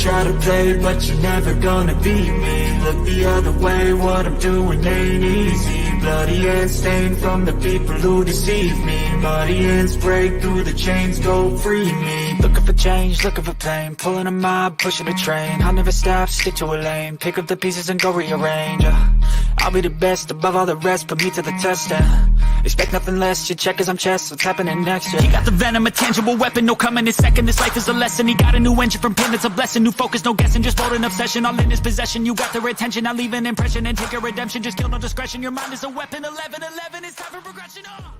try to play, but you're never gonna beat me. Look the other way, what I'm doing ain't easy. Bloody hands stained from the people who deceive me. Muddy hands break through the chains, go free me. Looking for change, looking for pain, pulling a mob, pushing a train. I'll never stop, stick to a lane, pick up the pieces and go rearrange. I'll be the best above all the rest, put me to the test and expect nothing less. You check as I'm chess, what's happening next? Yeah. He got the venom, a tangible weapon, no coming in second. This life is a lesson. He got a new engine from pain, it's a blessing. New focus, no guessing, just bold and obsession. All in his possession, you got their attention. I'll leave an impression and take a redemption. Just kill no discretion. Your mind is a weapon. 11-11, it's time for progression. Oh.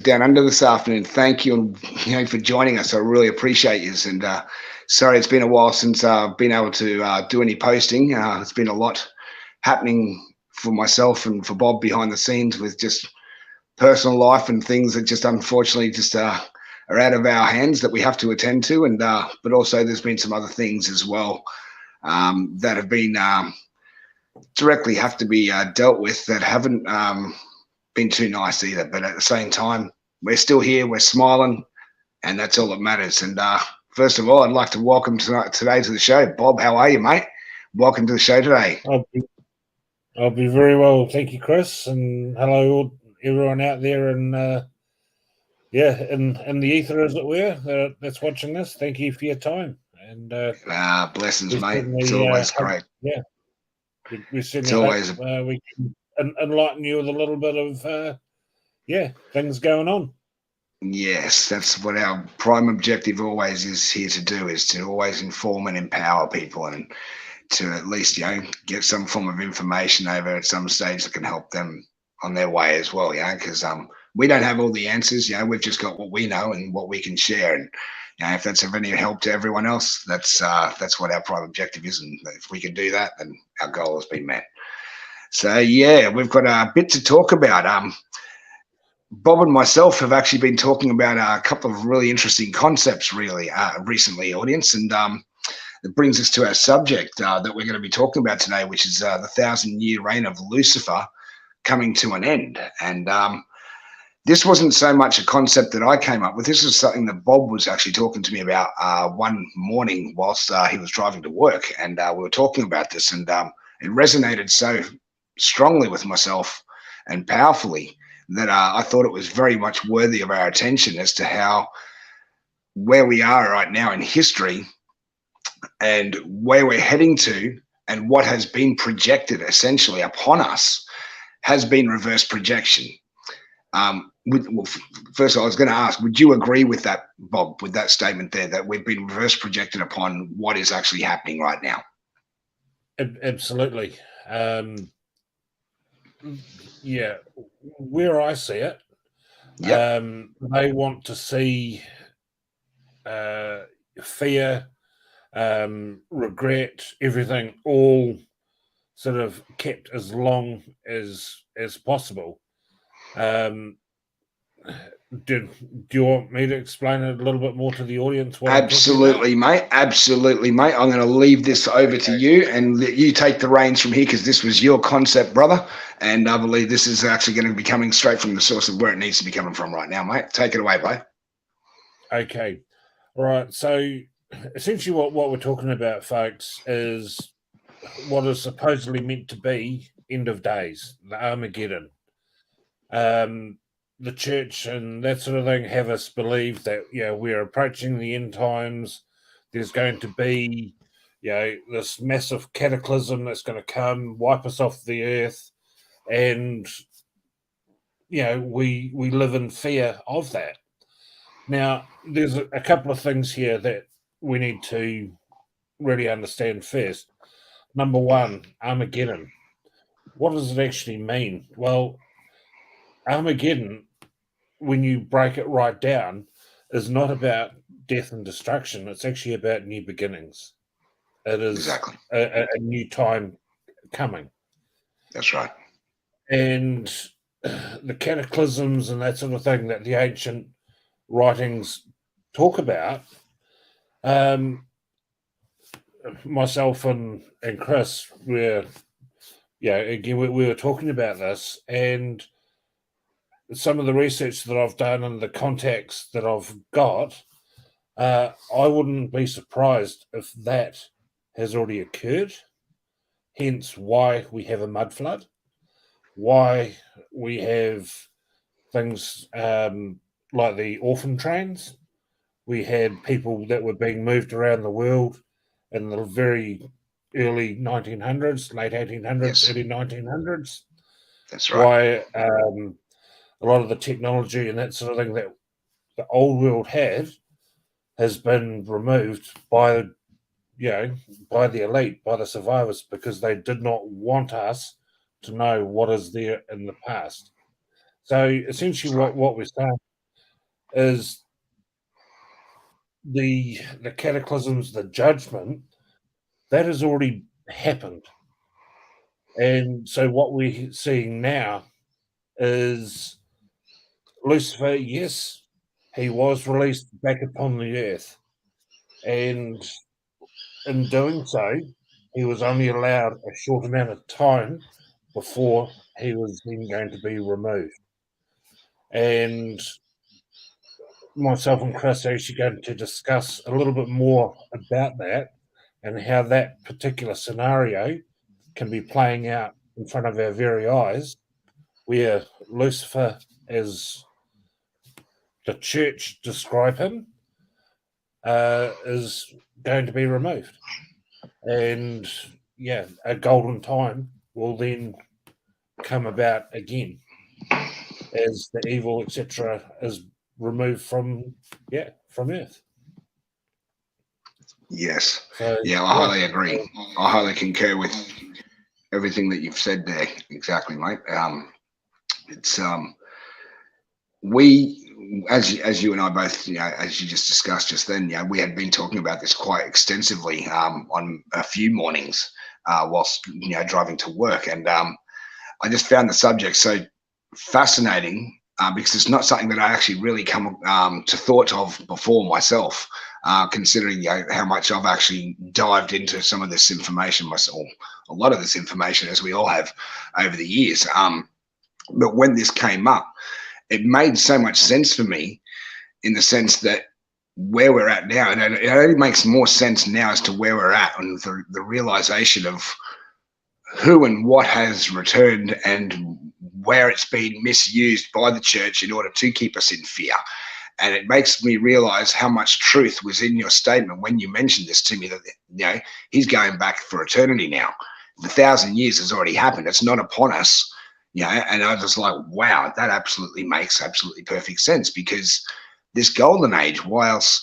Down under this afternoon. Thank you, for joining us. I really appreciate you. And sorry, it's been a while since I've been able to do any posting. It's been a lot happening for myself and for Bob behind the scenes with just personal life and things that just unfortunately just are out of our hands that we have to attend to. And but also there's been some other things as well that have been directly have to be dealt with that haven't been too nice either, but at the same time we're still here, we're smiling, and that's all that matters. And first of all, I'd like to welcome today to the show Bob. How are you, mate? Welcome to the show today. I'll be very well, thank you, Chris, and hello everyone out there in in the ether, as it were, that's watching this. Thank you for your time. And blessings, mate. It's always great. Yeah, we certainly hope we can enlighten you with a little bit of things going on. Yes, that's what our prime objective always is here to do, is to always inform and empower people, and to at least get some form of information over at some stage that can help them on their way as well, because we don't have all the answers. We've just got what we know and what we can share, and if that's of any help to everyone else, that's what our prime objective is. And if we can do that, then our goal has been met. So we've got a bit to talk about. Bob and myself have actually been talking about a couple of really interesting concepts recently, audience, and it brings us to our subject that we're going to be talking about today, which is the 1,000-year reign of Lucifer coming to an end. And this wasn't so much a concept that I came up with. This is something that Bob was actually talking to me about one morning whilst he was driving to work, and we were talking about this, and it resonated so strongly with myself and powerfully that I thought it was very much worthy of our attention as to where we are right now in history and where we're heading to, and what has been projected essentially upon us has been reverse projection. First of all, I was going to ask, would you agree with that, Bob, with that statement there, that we've been reverse projected upon what is actually happening right now? Absolutely. Where I see it, they want to see fear, regret, everything all sort of kept as long as possible. Do you want me to explain it a little bit more to the audience? Absolutely, mate. Absolutely, mate. I'm going to leave this over to you and let you take the reins from here, because this was your concept, brother. And I believe this is actually going to be coming straight from the source of where it needs to be coming from right now, mate. Take it away, bro. Okay. All right. So essentially what we're talking about, folks, is what is supposedly meant to be end of days, the Armageddon. The church and that sort of thing have us believe that we're approaching the end times. There's going to be this massive cataclysm that's going to come, wipe us off the earth, and we live in fear of that. Now, there's a couple of things here that we need to really understand first. Number one, Armageddon. What does it actually mean? Well, Armageddon, when you break it right down, is not about death and destruction. It's actually about new beginnings. It is exactly a new time coming. That's right. And the cataclysms and that sort of thing that the ancient writings talk about, myself and Chris were, we were talking about this, and some of the research that I've done and the contacts that I've got, I wouldn't be surprised if that has already occurred. Hence, why we have a mud flood, why we have things like the orphan trains. We had people that were being moved around the world in the very early 1900s, late 1800s, Yes. early 1900s. That's right. Why a lot of the technology and that sort of thing that the old world had has been removed by by the elite, by the survivors, because they did not want us to know what is there in the past. So essentially, That's right. what we're saying is the cataclysms, the judgment, that has already happened. And so what we're seeing now is Lucifer, yes, he was released back upon the earth. And in doing so, he was only allowed a short amount of time before he was then going to be removed. And myself and Chris are actually going to discuss a little bit more about that and how that particular scenario can be playing out in front of our very eyes, where Lucifer, as the church describe him, is going to be removed. And yeah, a golden time will then come about again as the evil, etc., is removed from Earth. Yes. So Yeah, I highly agree. I highly concur with everything that you've said there. Exactly, mate. It's we, as you and I both, as you just discussed just then, we had been talking about this quite extensively on a few mornings whilst driving to work, and I just found the subject so fascinating because it's not something that I actually really come to thought of before myself, considering how much I've actually dived into some of this information myself, a lot of this information, as we all have over the years. But when this came up, it made so much sense for me in the sense that where we're at now, and it only makes more sense now as to where we're at and the realization of who and what has returned and where it's been misused by the church in order to keep us in fear. And it makes me realize how much truth was in your statement when you mentioned this to me, that he's going back for eternity now. The 1,000 years has already happened. It's not upon us. And I was just like, wow, that absolutely makes absolutely perfect sense, because this golden age, why else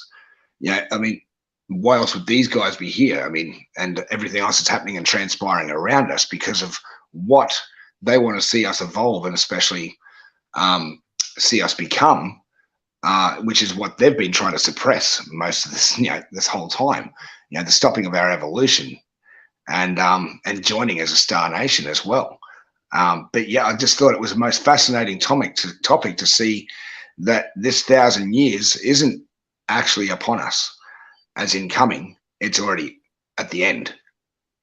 would these guys be here? I mean, and everything else that's happening and transpiring around us because of what they want to see us evolve, and especially see us become, which is what they've been trying to suppress most of this, this whole time. The stopping of our evolution and joining as a star nation as well. But yeah, I just thought it was the most fascinating topic to see that this 1,000 years isn't actually upon us, as in coming. It's already at the end,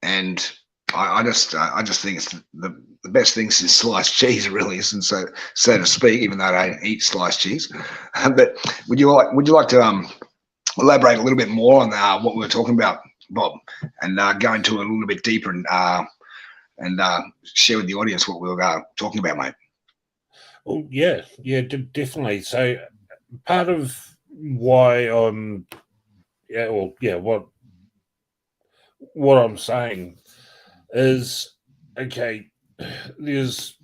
and I just think it's the best thing since sliced cheese, really, isn't so to speak. Even though I don't eat sliced cheese, but would you like to elaborate a little bit more on what we were talking about, Bob, and go into a little bit deeper and share with the audience what we were talking about, mate? Well, yeah, definitely. So part of why what I'm saying is, okay, there's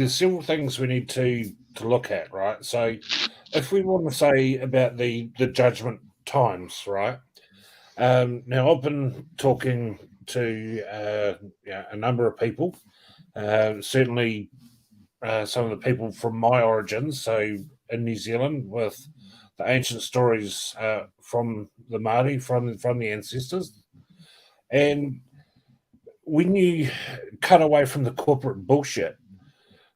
several things we need to look at, right? So if we want to say about the judgment times, right? Now I've been talking to a number of people, certainly some of the people from my origins, so in New Zealand, with the ancient stories from the Māori, from the ancestors. And when you cut away from the corporate bullshit,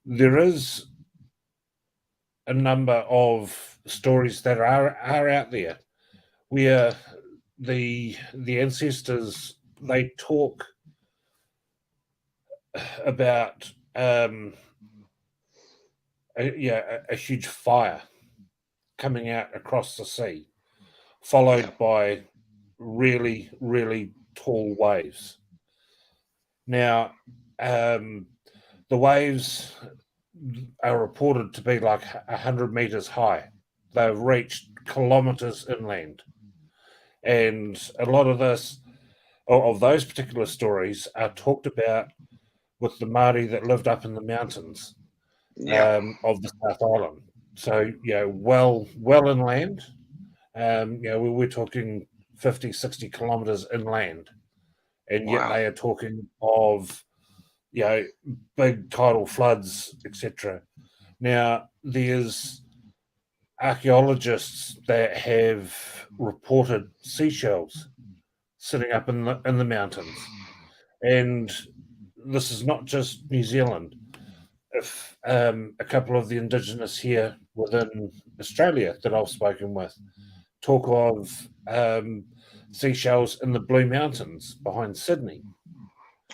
there is a number of stories that are out there where the ancestors, they talk about a huge fire coming out across the sea, followed by really, really tall waves. Now, the waves are reported to be like 100 meters high. They've reached kilometers inland. And a lot of those particular stories are talked about with the Māori that lived up in the mountains of the South Island. So, well inland. We're talking 50, 60 kilometers inland. And yet they are talking of, big tidal floods, etc. Now, there's archaeologists that have reported seashells sitting up in the mountains, and this is not just New Zealand. If a couple of the Indigenous here within Australia that I've spoken with talk of seashells in the Blue Mountains behind Sydney.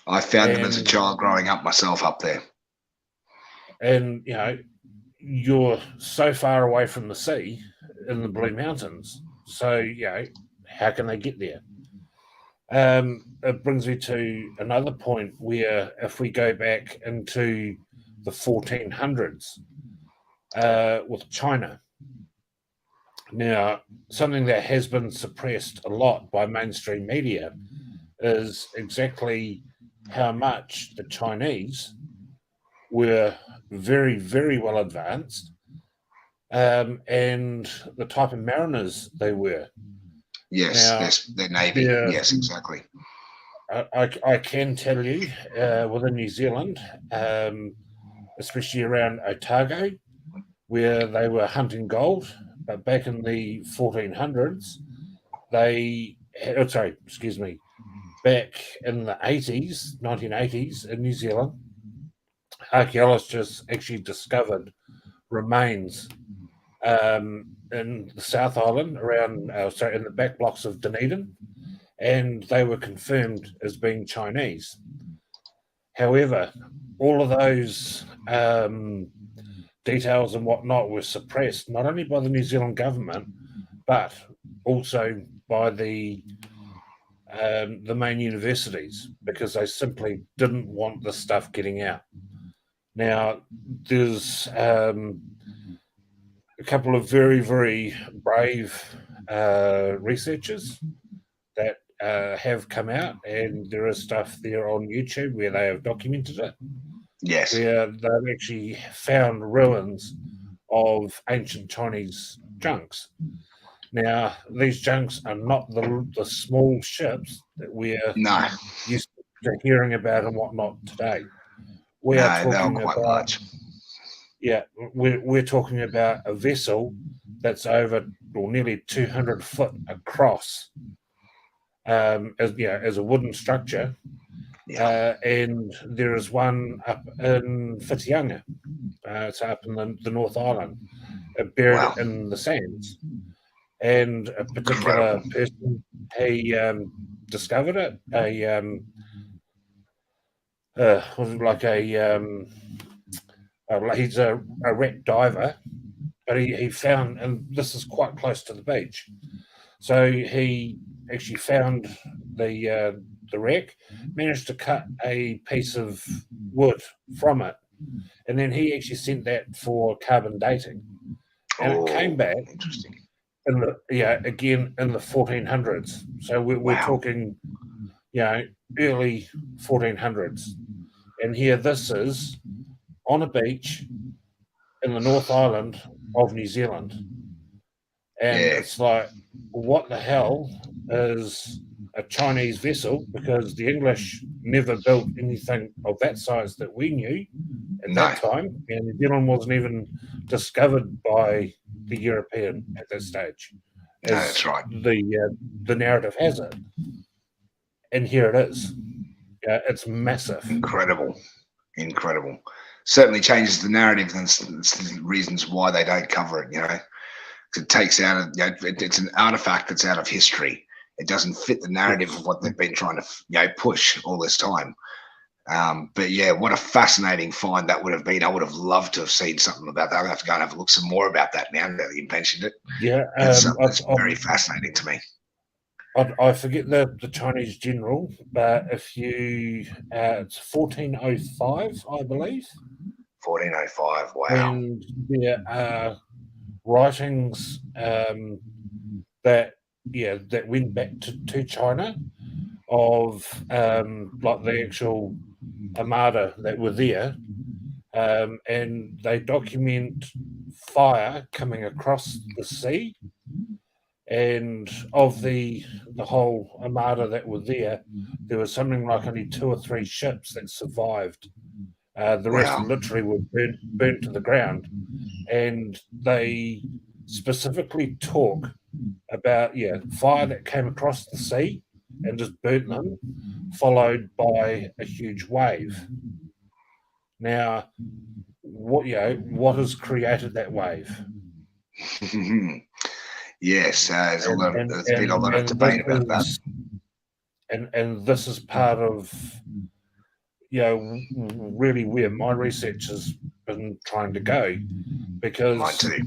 I found them as a child growing up myself up there. And, you're so far away from the sea in the Blue Mountains. So, how can they get there? It brings me to another point where if we go back into the 1400s with China. Now, something that has been suppressed a lot by mainstream media is exactly how much the Chinese were very, very well advanced, and the type of mariners they were. Yes, their navy. Yes, exactly. I can tell you, within New Zealand, especially around Otago, where they were hunting gold, but back in the 1400s, back in the 1980s in New Zealand, archaeologists actually discovered remains in the South Island around, in the back blocks of Dunedin, and they were confirmed as being Chinese. However, all of those details and whatnot were suppressed not only by the New Zealand government, but also by the main universities, because they simply didn't want the stuff getting out. Now, there's a couple of very, very brave researchers that have come out, and there is stuff there on YouTube where they have documented it. Yes. Where they've actually found ruins of ancient Chinese junks. Now, these junks are not the small ships that we're used to hearing about and whatnot today. We are talking quite large. Yeah, we're talking about a vessel that's over nearly 200 foot across, as a wooden structure. And there is one up in Whitianga, it's up in the North Island, buried in the sands. And a particular person, he discovered it. He's a wreck diver, but he found, and this is quite close to the beach, so he actually found the wreck, managed to cut a piece of wood from it, and then he actually sent that for carbon dating, and it came back in again in the 1400s. So we're talking, early 1400s, and here this is on a beach in the North Island of New Zealand, and it's like, what the hell is a Chinese vessel? Because the English never built anything of that size that we knew at that time, and New Zealand wasn't even discovered by the European at that stage. That's right. The narrative has it, and here it is. It's massive. Incredible. Certainly changes the narrative, and the reasons why they don't cover it. It takes out it's an artifact that's out of history. It doesn't fit the narrative of what they've been trying to push all this time. But yeah, what a fascinating find that would have been. I would have loved to have seen something about that. I'll have to go and have a look some more about that now that you mentioned it. Yeah, That's something that's very fascinating to me. I forget the Chinese general, but if you, it's 1405, I believe. 1405. Wow. And there are writings that went back to China of like the actual armada that were there, and they document fire coming across the sea. And of the whole armada that were there was something like only 2 or 3 ships that survived. The rest Wow. literally were burnt to the ground. And they specifically talk about fire that came across the sea and just burnt them, followed by a huge wave. Now, what has created that wave? Yes, there's been a lot of debate about that. And this is part of really where my research has been trying to go, because Mine too.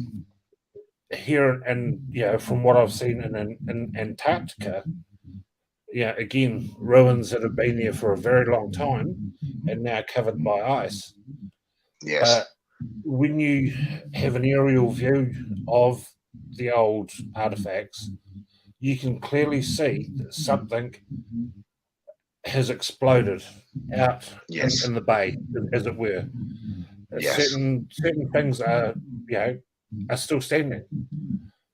here and from what I've seen in Antarctica, again, ruins that have been there for a very long time and now covered by ice. Yes. But when you have an aerial view of the old artifacts, you can clearly see that something has exploded out in the bay, as it were. Yes. Certain things are still standing,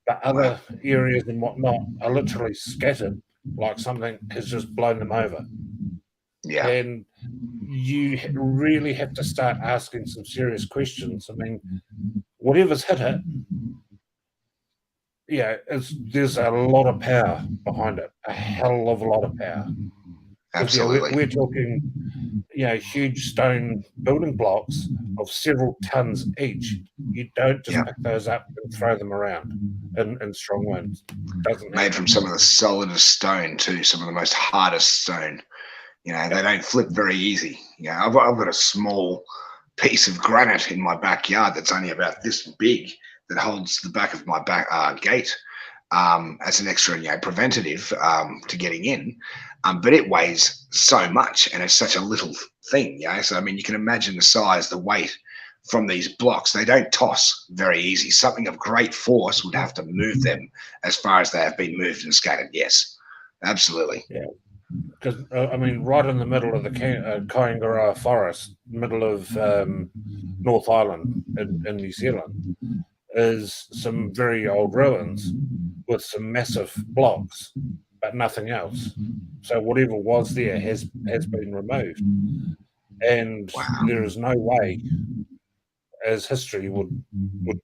but other areas and whatnot are literally scattered, like something has just blown them over. Yeah. And you really have to start asking some serious questions. I mean, whatever's hit it, there's a lot of power behind it, a hell of a lot of power. Absolutely. We're talking, huge stone building blocks of several tons each. You don't just pick those up and throw them around in strong winds. Made from some of the solidest stone too, some of the most hardest stone. They don't flip very easy. I've got a small piece of granite in my backyard that's only about this big that holds the back of my back gate as an extra, preventative to getting in. But it weighs so much and it's such a little thing. So, I mean, you can imagine the size, the weight from these blocks. They don't toss very easy. Something of great force would have to move them as far as they have been moved and scattered. Yes, absolutely. Yeah. Because, I mean, right in the middle of the Kaingara forest, middle of North Island in New Zealand, is some very old ruins with some massive blocks, but nothing else. So whatever was there has been removed. And there is no way, as history would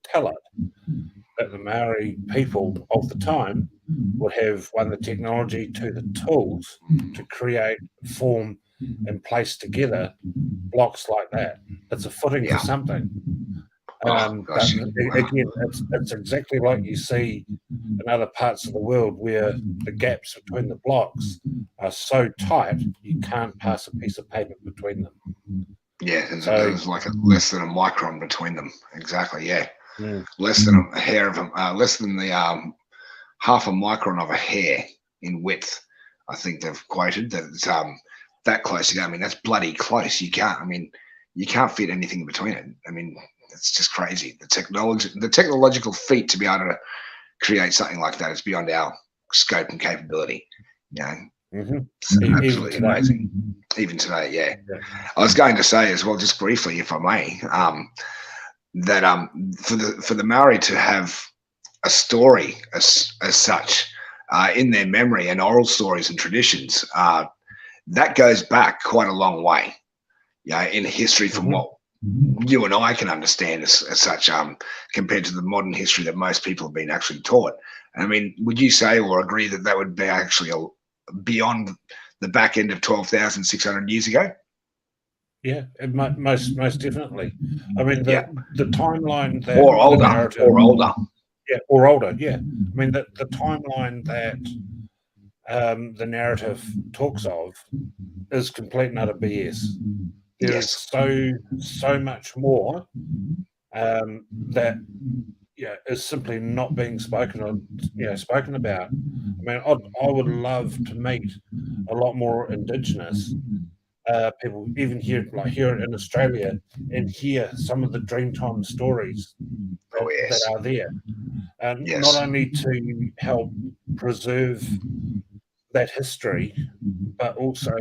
tell it, that the Maori people of the time would have, one, the technology, two, the tools to create, form, and place together blocks like that. It's a footing for something. But again, it's exactly like you see in other parts of the world where the gaps between the blocks are so tight you can't pass a piece of paper between them. Yeah, there's like less than a micron between them. Exactly. Yeah. Less than a hair of less than the half a micron of a hair in width. I think they've quoted that it's that close together. I mean, that's bloody close. You can't fit anything between it. I mean, it's just crazy. The technological feat to be able to create something like that is beyond our scope and capability. It's absolutely amazing. Even today, yeah. I was going to say as well, just briefly, if I may, that for the Maori to have a story as such in their memory and oral stories and traditions, that goes back quite a long way, in history from what you and I can understand as such, compared to the modern history that most people have been actually taught. I mean, would you say or agree that would be actually beyond the back end of 12,600 years ago? Yeah, most definitely. I mean, the timeline that or older. Yeah, or older. Yeah, I mean the timeline that the narrative talks of is complete and utter BS. There is so much more that is simply not being spoken about. I mean, I would love to meet a lot more Indigenous people, even here in Australia, and hear some of the Dreamtime stories that are there. And not only to help preserve that history, but also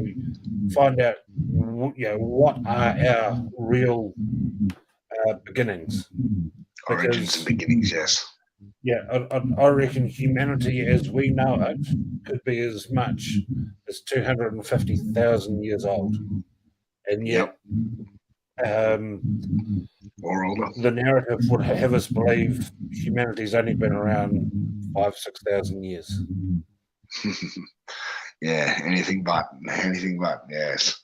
find out, what are our real beginnings. Origins and beginnings, yes. Yeah, I reckon humanity as we know it could be as much as 250,000 years old. And yet, or older. The narrative would have us believe humanity's only been around 5,000-6,000 years. Yeah, anything but, yes.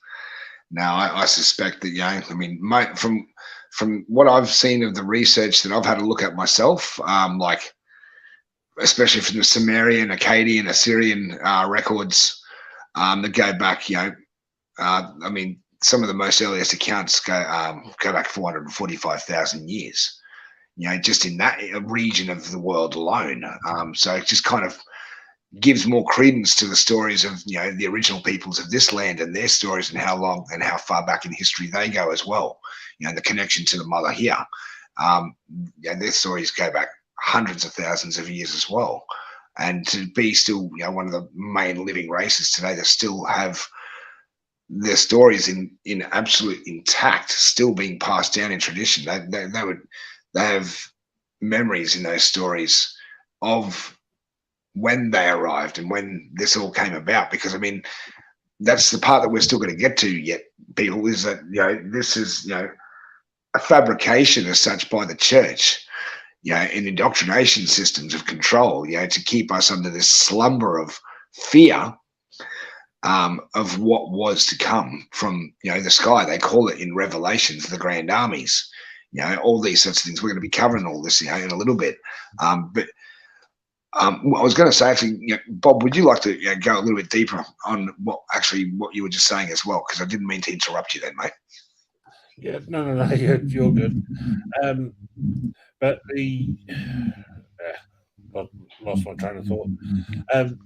Now, I suspect that, I mean, from what I've seen of the research that I've had a look at myself, like, especially from the Sumerian, Akkadian, Assyrian records that go back, I mean, some of the most earliest accounts go back 445,000 years, just in that region of the world alone. So it just kind of gives more credence to the stories of the original peoples of this land and their stories, and how long and how far back in history they go as well. The connection to the mother here. Their stories go back hundreds of thousands of years as well. And to be still one of the main living races today that still have their stories in absolute intact, still being passed down in tradition. They have memories in those stories of when they arrived and when this all came about. Because I mean, that's the part that we're still going to get to yet, people, is that this is a fabrication as such by the church, in indoctrination systems of control, to keep us under this slumber of fear of what was to come from the sky. They call it in Revelations the grand armies, all these sorts of things. We're going to be covering all this in a little bit, but I was going to say, actually, Bob, would you like to go a little bit deeper on what you were just saying as well? Because I didn't mean to interrupt you then, mate. Yeah, no, you're good. But I lost my train of thought. And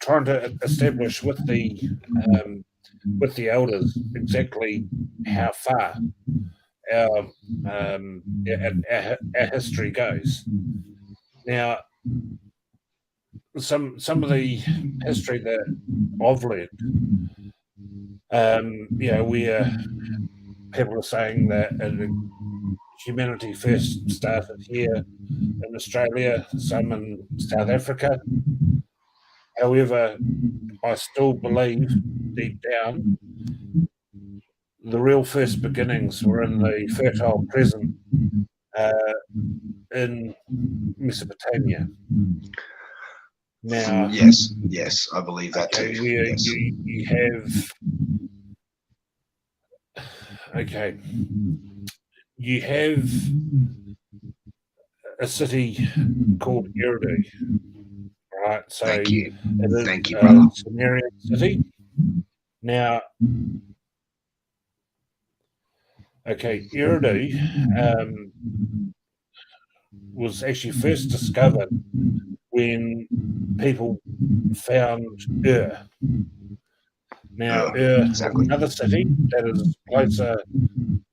trying to establish with the elders exactly how far our history goes. Now, some of the history that I've learned, where people are saying that humanity first started here in Australia, some in South Africa. However, I still believe deep down the real first beginnings were in the Fertile Crescent in Mesopotamia. Now, yes, I believe that too. Where yes. you have, you have a city called Eridu, right? So Thank you, brother. Sumerian city. Now, Eridu was actually first discovered when people found Now, is another city that is closer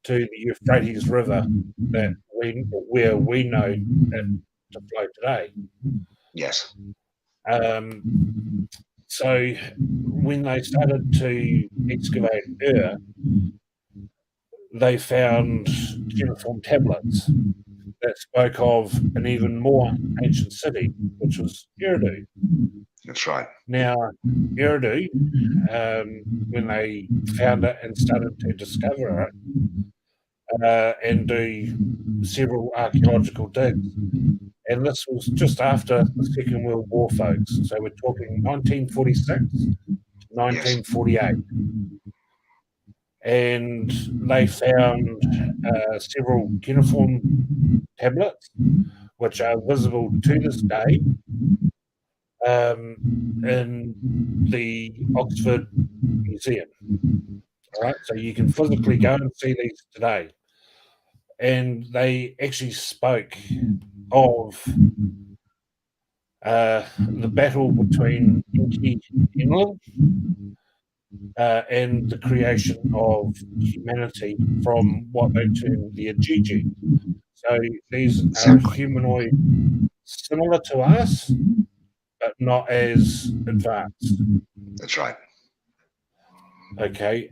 to the Euphrates River where we know it to flow today. Yes. So when they started to excavate they found cuneiform tablets that spoke of an even more ancient city, which was Eridu. That's right. Now, Eridu, when they found it and started to discover it and do several archaeological digs, and this was just after the Second World War, folks. So we're talking 1946 to 1948. Yes. And they found several cuneiform tablets, which are visible to this day in the Oxford Museum. All right, so you can physically go and see these today. And they actually spoke of the battle between Enki and Enlil and the creation of humanity from what they term the Ajiji. So these are Exactly. humanoid similar to us, but not as advanced. That's right. Okay.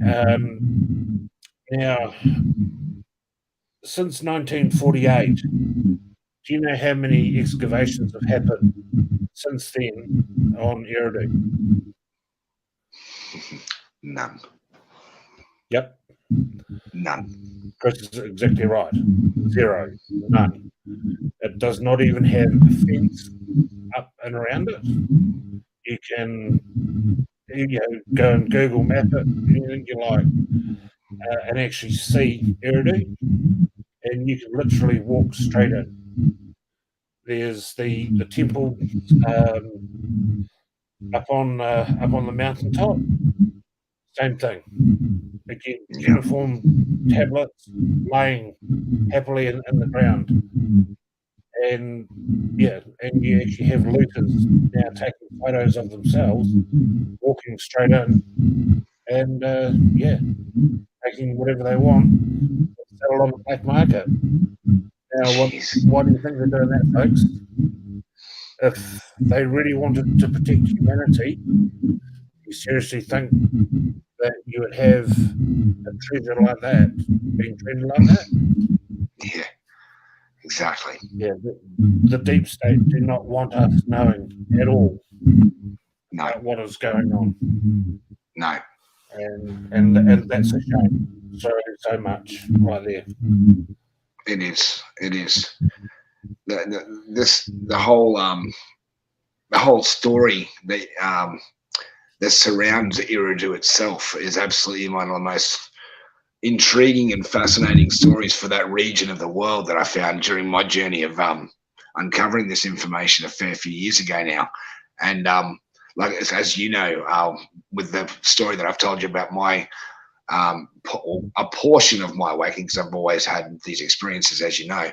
Now, since 1948, do you know how many excavations have happened since then on Eridu? None. Yep, None. Chris is exactly right. 0, none. It does not even have a fence up and around it. You can go and Google map it, anything you like, and actually see Eridu, and you can literally walk straight in. There's the temple up on the mountaintop. Same thing. Again, cuneiform tablets laying happily in the ground, and and you actually have looters now taking photos of themselves walking straight in, and taking whatever they want, sell on the black market. Now, Jeez. why do you think they're doing that, folks? If they really wanted to protect humanity, you seriously think that you would have a treasure like that being treated like that? Yeah. Exactly. Yeah, the deep state do not want us knowing at all No. about what is going on, No. and that's a shame. So much right there. It is. It is. The whole story that surrounds Eridu itself is absolutely one of the most intriguing and fascinating stories for that region of the world that I found during my journey of uncovering this information a fair few years ago now. And like as you know, with the story that I've told you about my a portion of my awakening, because I've always had these experiences, as you know,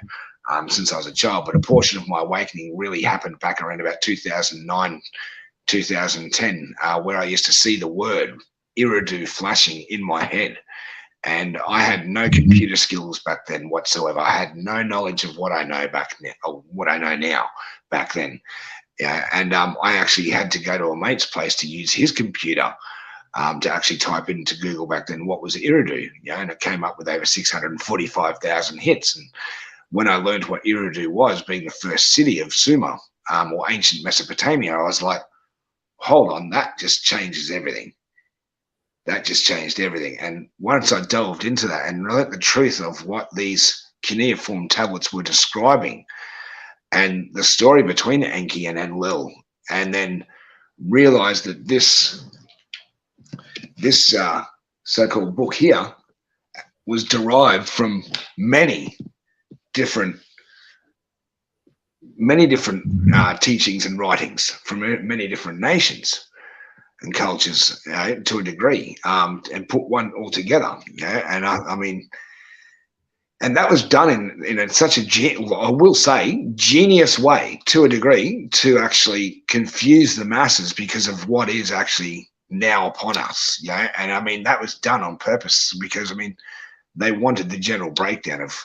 since I was a child, but a portion of my awakening really happened back around about 2009, 2010, where I used to see the word Eridu flashing in my head. And I had no computer skills back then whatsoever. I had no knowledge of what I know back now, or what I know now back then. Yeah, and I actually had to go to a mate's place to use his computer to actually type into Google back then what was Eridu, and it came up with over 645,000 hits. And when I learned what Eridu was, being the first city of Sumer, or ancient Mesopotamia, I was like, hold on, that just changes everything. That just changed everything. And once I delved into that and learnt the truth of what these cuneiform tablets were describing, and the story between Enki and Enlil, and then realized that this so-called book here was derived from many different teachings and writings from many different nations and cultures, to a degree, and put one all together. And I mean, and that was done in such a, I will say, genius way, to a degree, to actually confuse the masses because of what is actually now upon us. And I mean, that was done on purpose because, I mean, they wanted the general breakdown of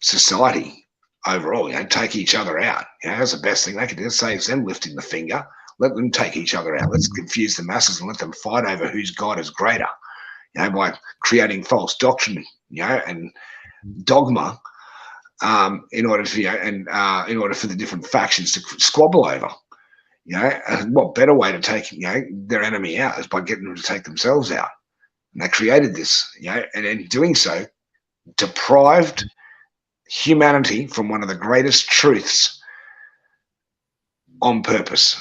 society overall. Take each other out. That's the best thing they could do. It saves them lifting the finger. Let them take each other out. Let's confuse the masses and let them fight over whose God is greater, by creating false doctrine, and dogma, in order to, in order for the different factions to squabble over. And what better way to take, their enemy out is by getting them to take themselves out. And they created this, and in doing so, deprived humanity from one of the greatest truths on purpose.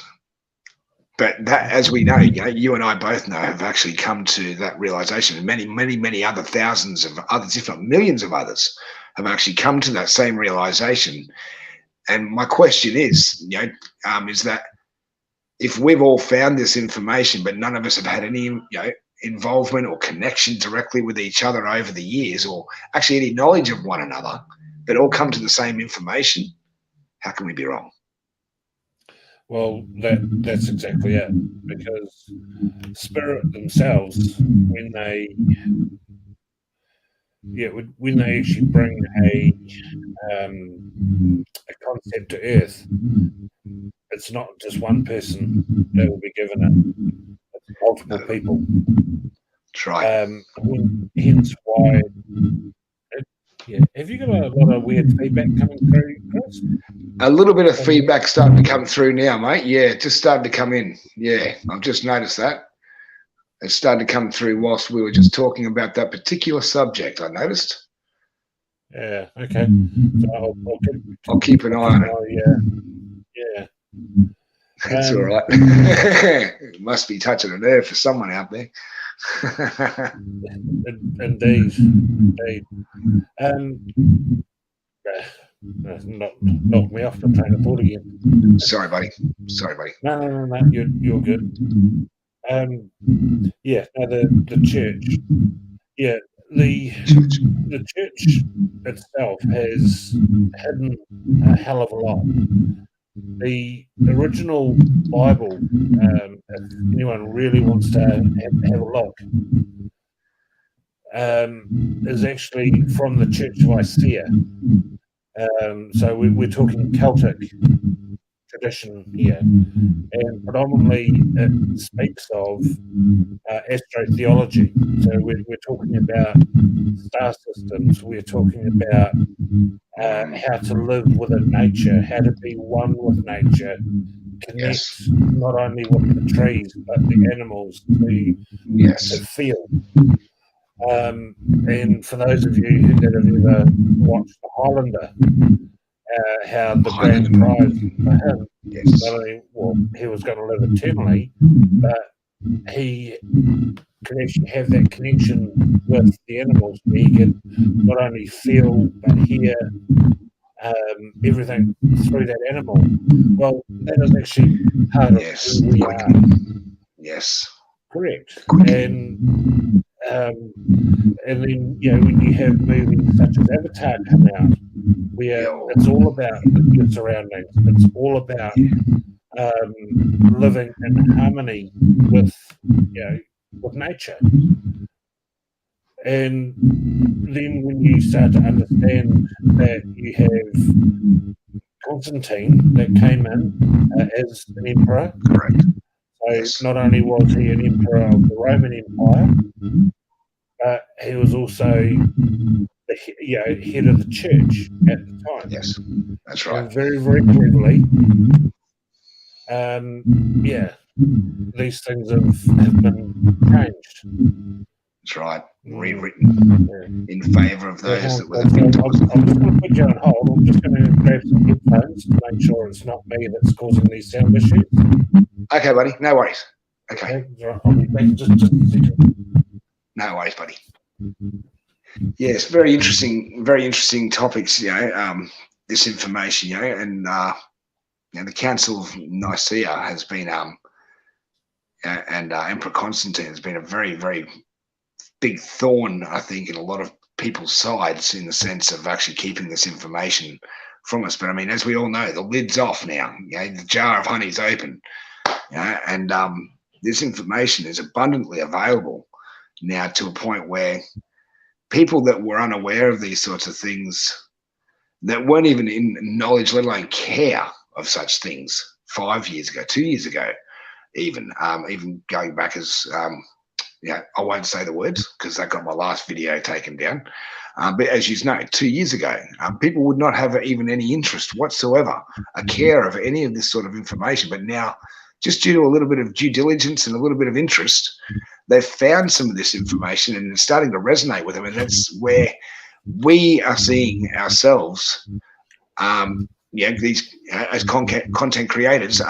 But that, as we know, you and I both know, have actually come to that realization, and many, many, many other thousands of others, if not millions of others, have actually come to that same realization. And my question is, is that if we've all found this information, but none of us have had any, involvement or connection directly with each other over the years, or actually any knowledge of one another, but all come to the same information, how can we be wrong? Well, that's exactly it. Because spirit themselves, when they actually bring a concept to Earth, it's not just one person that will be given it; it's multiple people. That's right. Hence why. Have you got a lot of weird feedback coming through, Chris? A little bit of feedback starting to come through now, mate. Yeah, just starting to come in. Yeah, I've just noticed that. It started to come through whilst we were just talking about that particular subject, I noticed. Yeah, okay. So I'll keep an eye on it. Yeah. That's all right. It must be touching a nerve for someone out there. Indeed. Knock me off the train of thought again. Sorry, buddy. No. You're good. The church. Yeah, the church itself has hidden a hell of a lot. The original Bible, if anyone really wants to have a look, is actually from the Church of Nicaea. So we're talking Celtic tradition here, and predominantly it speaks of astrotheology. So we're talking about star systems. We're talking about how to live within nature, how to be one with nature, connect not only with the trees but the animals to feel. And for those of you that have ever watched The Highlander, how the grand prize for him, not only he was going to live eternally, but he could actually have that connection with the animals where he could not only feel but hear everything through that animal. Well, that is actually part of who we are. Yes. Correct. And then, when you have movies such as Avatar come out, where it's all about your surroundings, it's all about living in harmony with nature. And then when you start to understand that you have Constantine that came in as an emperor. Correct. So not only was he an emperor of the Roman Empire, but he was also the head of the church at the time. Yes, that's right. And very, very cleverly, these things have been changed. That's right. Rewritten in favour of those that were the victims. I'm just going to put you on hold. I'm just going to grab some headphones to make sure it's not me that's causing these sound issues. Okay, buddy. No worries. Okay. I'll be back in just a second. No worries, buddy. Yes, very interesting topics, this information, and the Council of Nicaea has been, and Emperor Constantine has been a very, very big thorn, I think, in a lot of people's sides in the sense of actually keeping this information from us. But I mean, as we all know, the lid's off now. The jar of honey's open, and this information is abundantly available now to a point where people that were unaware of these sorts of things, that weren't even in knowledge, let alone care of such things 5 years ago, 2 years ago, even going back as, I won't say the words because that got my last video taken down. But as you know, 2 years ago, people would not have even any interest whatsoever, a care of any of this sort of information. But now, just due to a little bit of due diligence and a little bit of interest, they've found some of this information and it's starting to resonate with them. And that's where we are seeing ourselves, these as content creators,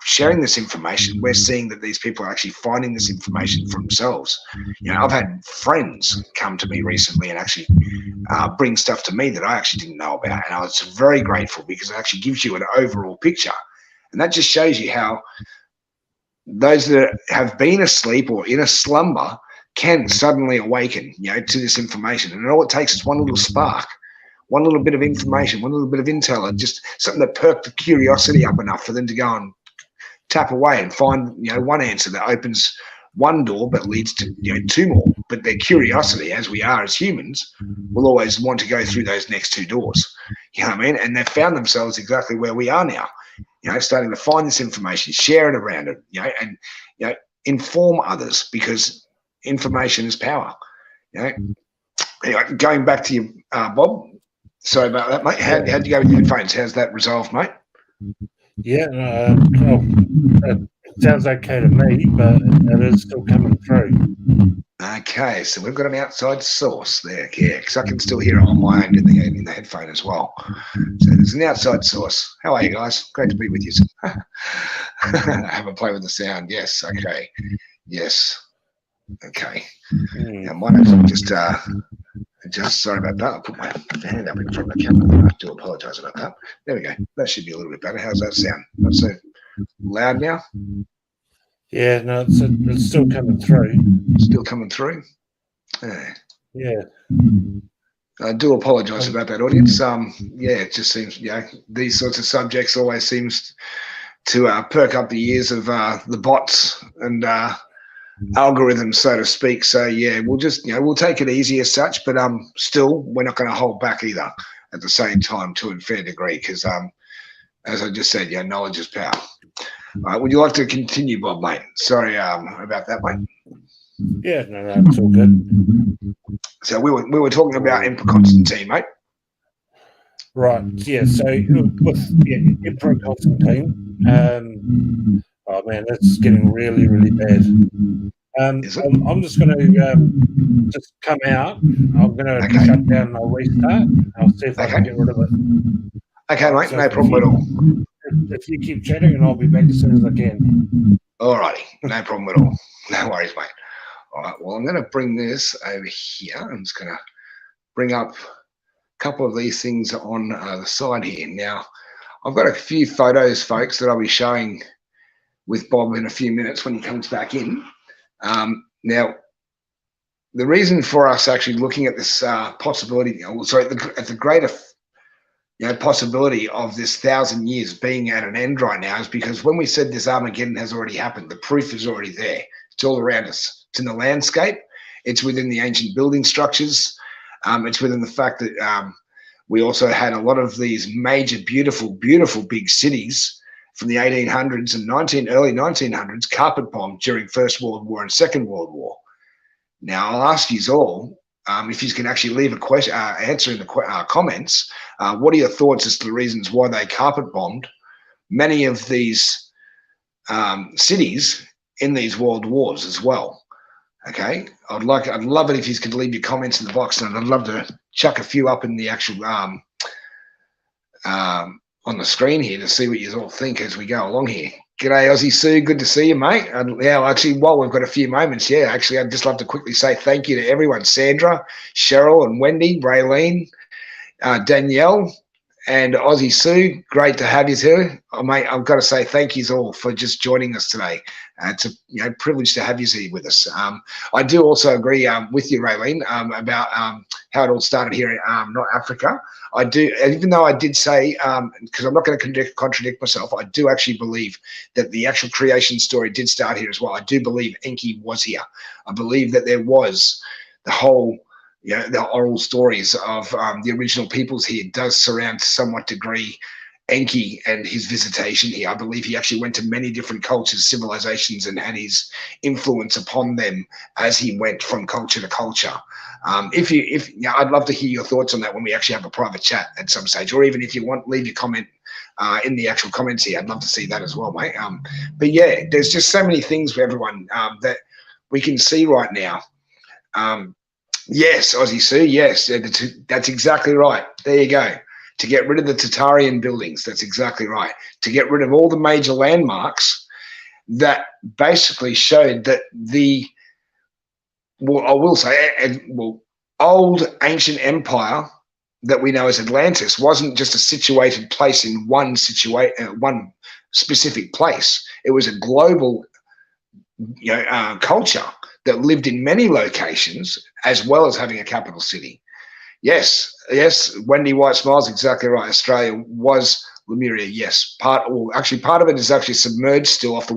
sharing this information. We're seeing that these people are actually finding this information for themselves. I've had friends come to me recently and actually bring stuff to me that I actually didn't know about. And I was very grateful because it actually gives you an overall picture. And that just shows you how those that have been asleep or in a slumber can suddenly awaken, to this information. And all it takes is one little spark, one little bit of information, one little bit of intel, and just something that perked the curiosity up enough for them to go and tap away and find, one answer that opens one door but leads to, two more. But their curiosity, as we are as humans, will always want to go through those next two doors. You know what I mean? And they've found themselves exactly where we are now, starting to find this information, share it around it, and, inform others, because information is power. Anyway, going back to you, Bob, sorry about that, mate. How'd you go with your headphones? How's that resolved, mate? Yeah, it sounds okay to me, but it is still coming through. Okay, so we've got an outside source there, because I can still hear it on my own in the headphone as well. So there's an outside source. How are you guys? Great to be with you. Have a play with the sound. Yes. Okay. Yes. Okay. Now might have to just sorry about that. I'll put my hand up in front of the camera. I do apologise about that. There we go. That should be a little bit better. How's that sound? Not so loud now? Yeah, no, it's still coming through. Still coming through? Yeah. I do apologise about that, audience. It just seems, these sorts of subjects always seems to perk up the ears of the bots and algorithms, so to speak. So we'll just, we'll take it easy as such, but still, we're not going to hold back either at the same time to a fair degree, because as I just said, knowledge is power. Would you like to continue, Bob, mate? Sorry about that, mate. Yeah, no, it's all good. So we were talking about Emperor Constantine, mate. Right. Yeah. So with Emperor Constantine, oh man, that's getting really, really bad. I'm just going to just come out. I'm going to shut down and I'll restart. I'll see if I can get rid of it. Okay, mate. So no problem at all. If you keep chatting, and I'll be back as soon as I can. All righty. No problem at all. No worries, mate. All right. Well, I'm going to bring this over here. I'm just going to bring up a couple of these things on the side here. Now, I've got a few photos, folks, that I'll be showing with Bob in a few minutes when he comes back in. Now, the reason for us actually looking at this possibility, at the greater possibility of this 1,000 years being at an end right now, is because when we said this Armageddon has already happened, the proof is already there. It's all around us. It's in the landscape. It's within the ancient building structures. It's within the fact that we also had a lot of these major, beautiful, beautiful big cities from the 1800s and early 1900s carpet bombed during First World War and Second World War. Now, I'll ask you all, if you can actually leave a question, answer in the comments, what are your thoughts as to the reasons why they carpet bombed many of these cities in these world wars as well? Okay, I'd love it if you could leave your comments in the box, and I'd love to chuck a few up in the actual on the screen here to see what you all think as we go along here. G'day, Aussie Sue. Good to see you, mate. Actually, while we've got a few moments, actually, I'd just love to quickly say thank you to everyone. Sandra, Cheryl and Wendy, Raylene, Danielle, and Aussie Sue. Great to have you here. Mate, I've got to say thank you all for just joining us today. It's a privilege to have you here with us. I do also agree with you, Raylene, about how it all started here in North Africa. I do, even though I did say, because I'm not going to contradict myself, I do actually believe that the actual creation story did start here as well. I do believe Enki was here. I believe that there was the whole, the oral stories of the original peoples here does surround to somewhat degree Enki and his visitation here. I believe he actually went to many different cultures, civilizations, and had his influence upon them as he went from culture to culture. I'd love to hear your thoughts on that when we actually have a private chat at some stage, or even if you want, leave your comment in the actual comments here. I'd love to see that as well, mate. But yeah, there's just so many things for everyone that we can see right now. Yes, Aussie Sue, yes, that's exactly right. There you go. To get rid of the Tartarian buildings, that's exactly right. To get rid of all the major landmarks that basically showed that old ancient empire that we know as Atlantis wasn't just a situated place in one specific place. It was a global culture that lived in many locations, as well as having a capital city. Yes, Wendy White Smiles, exactly right. Australia was Lemuria, yes. Part of it is actually submerged still off the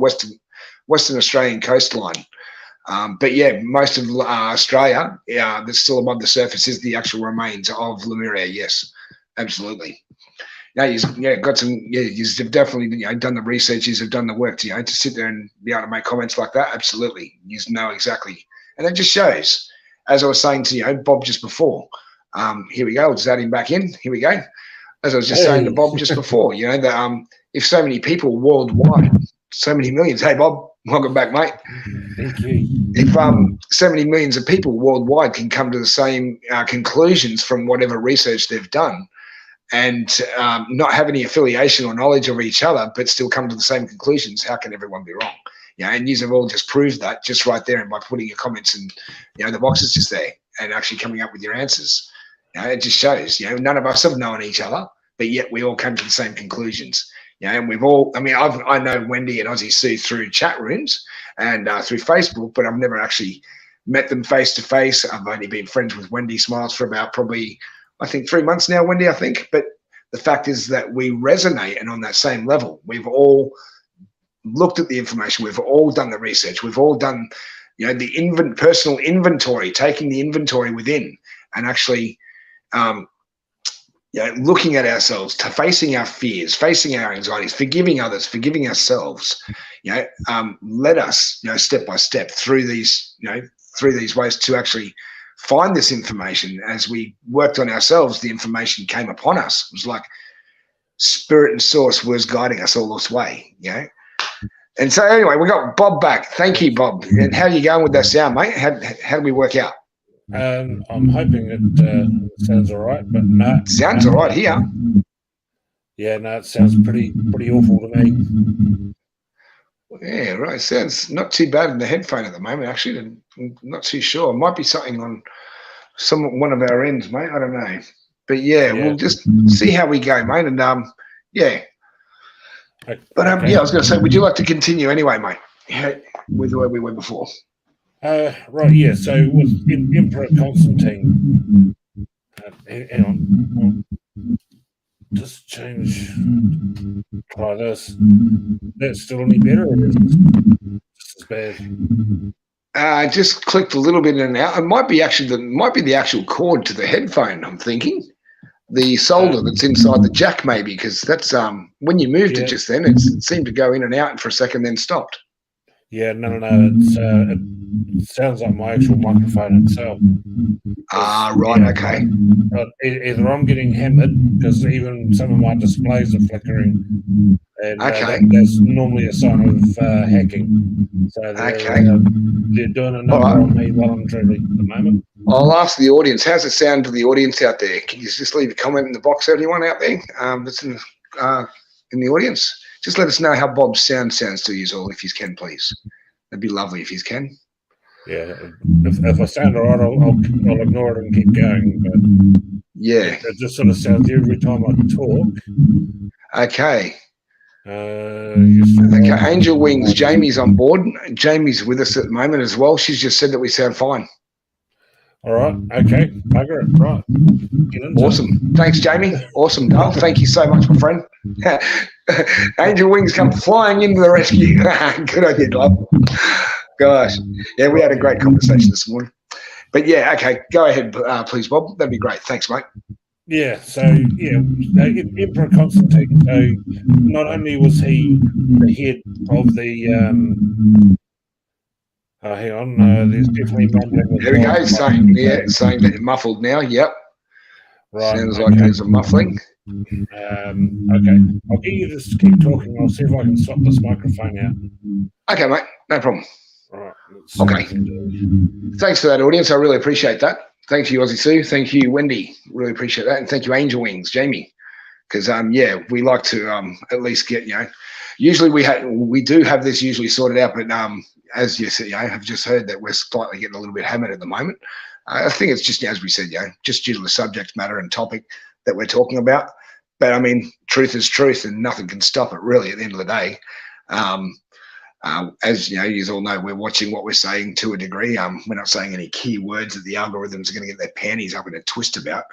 Western Australian coastline. But yeah, most of Australia that's still above the surface is the actual remains of Lemuria, yes, absolutely. You've definitely done the research, you've done the work to sit there and be able to make comments like that. Absolutely, you know exactly, and it just shows. As I was saying to Bob just before, here we go. I'll just add him back in. Here we go. As I was just saying to Bob just before, that if so many people worldwide, so many millions. Hey Bob, welcome back, mate. Thank you. If so many millions of people worldwide can come to the same conclusions from whatever research they've done, and not have any affiliation or knowledge of each other, but still come to the same conclusions, how can everyone be wrong? And you've all just proved that just right there, and by putting your comments in, the boxes just there, and actually coming up with your answers. It just shows, none of us have known each other, but yet we all come to the same conclusions. And we've all, I know Wendy and Aussie Sue through chat rooms and through Facebook, but I've never actually met them face to face. I've only been friends with Wendy Smiles for about probably, I think 3 months now, Wendy, I think. But the fact is that we resonate, and on that same level, we've all looked at the information. We've all done the research. We've all done, the personal inventory, taking the inventory within and actually, looking at ourselves, to facing our fears, facing our anxieties, forgiving others, forgiving ourselves. Led us, step by step through these ways to actually find this information. As we worked on ourselves, the information came upon us. It was like spirit and source was guiding us all this way, And so anyway, we got Bob back. Thank you, Bob. And how are you going with that sound, mate? How do we work out? I'm hoping it sounds all right, but no. Sounds all right here. Yeah, no, it sounds pretty awful to me. Yeah, right. Sounds not too bad in the headphone at the moment, actually. I'm not too sure. It might be something on one of our ends, mate. I don't know. But yeah, we'll just see how we go, mate. And yeah. Okay. But I was going to say, would you like to continue anyway, mate, with where we were before? Right, yeah. So with Emperor Constantine, hang on, I'll just change. Try this. That's still any better, or is it just as bad? I just clicked a little bit in and out. It might be the actual cord to the headphone. I'm thinking the solder that's inside the jack, maybe, because that's when you moved it just then, it seemed to go in and out for a second, then stopped. Yeah, no. It sounds like my actual microphone itself. Right, okay. But either I'm getting hammered, because even some of my displays are flickering, and that's normally a sign of hacking. So they're doing a number on me while I'm drinking at the moment. I'll ask the audience. How's it sound to the audience out there? Can you just leave a comment in the box, anyone out there that's in the audience? Just let us know how Bob's sounds to you all, if you can, please. That'd be lovely if you can. Yeah, if I sound all right, I'll ignore it and keep going. But yeah, it just sort of sounds every time I talk. Okay. Okay, Angel Wings, Jamie's on board. Jamie's with us at the moment as well. She's just said that we sound fine. All right. Okay. Bugger it. Right. Awesome. Thanks, Jamie. Awesome, Dale. Thank you so much, my friend. Angel Wings come flying into the rescue. Good on you, love. Gosh. Yeah, we had a great conversation this morning. But yeah, okay. Go ahead, please, Bob. That'd be great. Thanks, mate. Yeah. So, Emperor Constantine. So, not only was he the head of the hang on, there's definitely mumbling. There we go. Saying that you're muffled now. Yep. Right. Sounds like there's a muffling. Okay. I'll get you to keep talking. I'll see if I can swap this microphone out. Okay, mate. No problem. Right. Okay. Thanks for that, audience. I really appreciate that. Thank you, Aussie Sue. Thank you, Wendy. Really appreciate that. And thank you, Angel Wings, Jamie. Because we like to at least get usually we do have this usually sorted out, but as you said, I've just heard that we're slightly getting a little bit hammered at the moment. I think it's just, as we said, just due to the subject matter and topic that we're talking about. But I mean, truth is truth, and nothing can stop it really at the end of the day. As you know, you all know, we're watching what we're saying to a degree. We're not saying any key words that the algorithms are going to get their panties up in a twist about.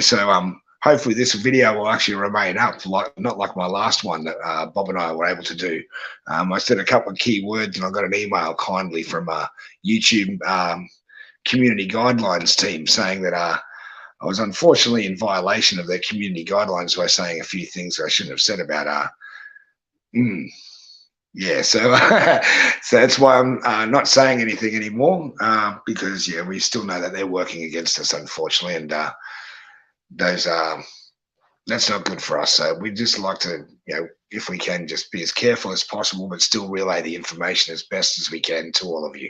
So hopefully this video will actually remain up, not like my last one that Bob and I were able to do. I said a couple of key words, and I got an email kindly from YouTube community guidelines team saying that I was unfortunately in violation of their community guidelines by saying a few things I shouldn't have said about yeah, so so that's why I'm not saying anything anymore, because we still know that they're working against us, unfortunately, and that's not good for us. So we just like to, if we can, just be as careful as possible, but still relay the information as best as we can to all of you.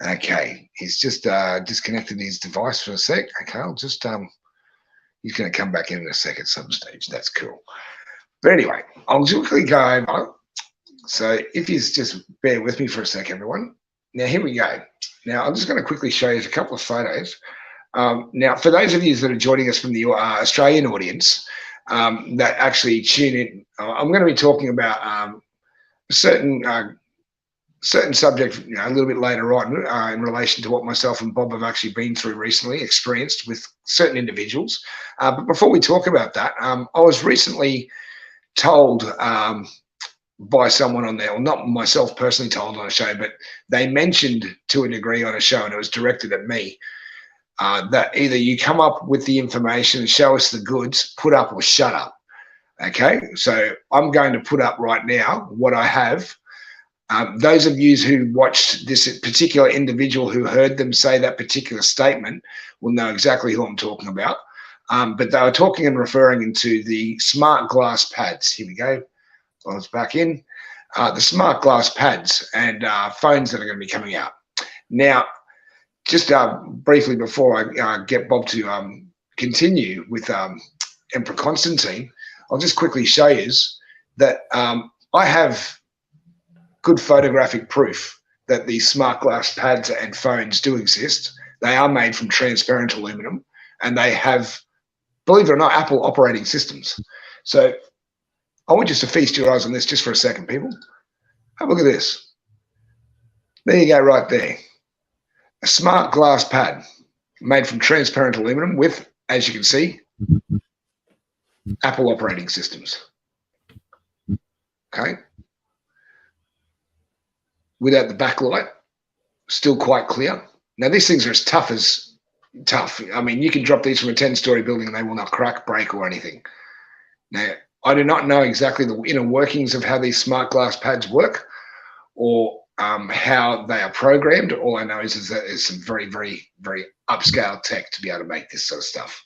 Okay, he's just disconnected his device for a sec. Okay, I'll just he's going to come back in a sec at some stage. That's cool. But anyway, I'll just quickly go over. So if you just bear with me for a sec, everyone. Now, here we go. Now, I'm just going to quickly show you a couple of photos. Now, for those of you that are joining us from the Australian audience that actually tune in, I'm going to be talking about a certain subject a little bit later on in relation to what myself and Bob have actually been through recently, experienced with certain individuals. But before we talk about that, I was recently told by someone on there, or not myself personally told on a show, but they mentioned to a degree on a show, and it was directed at me, that either you come up with the information and show us the goods, put up, or shut up. Okay, so I'm going to put up right now what I have. Those of you who watched this particular individual who heard them say that particular statement will know exactly who I'm talking about. But they were talking and referring into the smart glass pads. Here we go. I was back in the smart glass pads and phones that are going to be coming out. Now, just briefly before I get Bob to continue with Emperor Constantine, I'll just quickly show you that I have good photographic proof that these smart glass pads and phones do exist. They are made from transparent aluminum, and they have, believe it or not, Apple operating systems. So I want you to feast your eyes on this just for a second, people. Have a look at this. There you go, right there. A smart glass pad made from transparent aluminum with, as you can see, Apple operating systems. Okay. Without the backlight, still quite clear. Now, these things are as tough as tough. I mean, you can drop these from a 10-story building and they will not crack, break, or anything. Now, I do not know exactly the inner workings of how these smart glass pads work or how they are programmed. All I know is that it's some very, very, very upscale tech to be able to make this sort of stuff.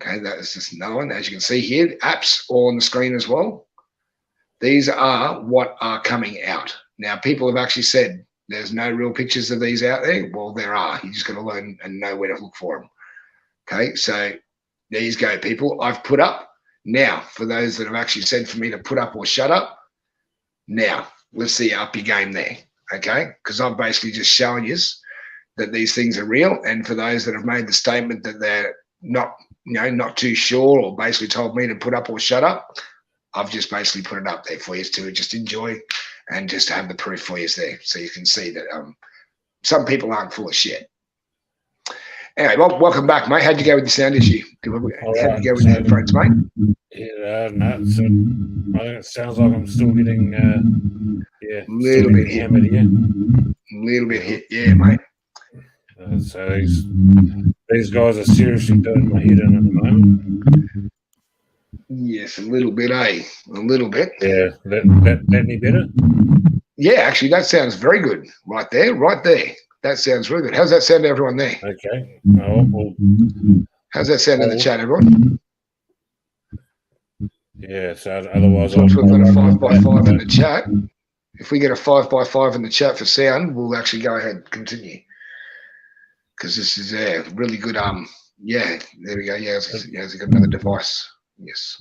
Okay, that is just another one. As you can see here, apps all on the screen as well. These are what are coming out. Now, people have actually said there's no real pictures of these out there. Well, there are. You just got to learn and know where to look for them. Okay, so there you go, people. I've put up. Now, for those that have actually said for me to put up or shut up, now, let's see up your game there, okay? Because I'm basically just showing you that these things are real, and for those that have made the statement that they're not, not too sure or basically told me to put up or shut up, I've just basically put it up there for you to just enjoy and just to have the proof for you there so you can see that some people aren't full of shit. Anyway, well, welcome back, mate. How'd you go with the sound issue? How'd you go with the headphones, mate? Yeah, no, I think it sounds like I'm still getting, a little bit hammered here. A little bit hit, yeah, mate. So these guys are seriously doing my head in at the moment. Yes, a little bit, eh? A little bit. Yeah, that any better? Yeah, actually, that sounds very good. Right there, right there. That sounds really good. How's that sound to everyone there? Okay. How's that sound in the chat, everyone? Yeah, so otherwise we've got a 5x5 in the chat. If we get a 5x5 in the chat for sound, we'll actually go ahead and continue. Because this is really good. Yeah, there we go. Yeah, has got another device. Yes.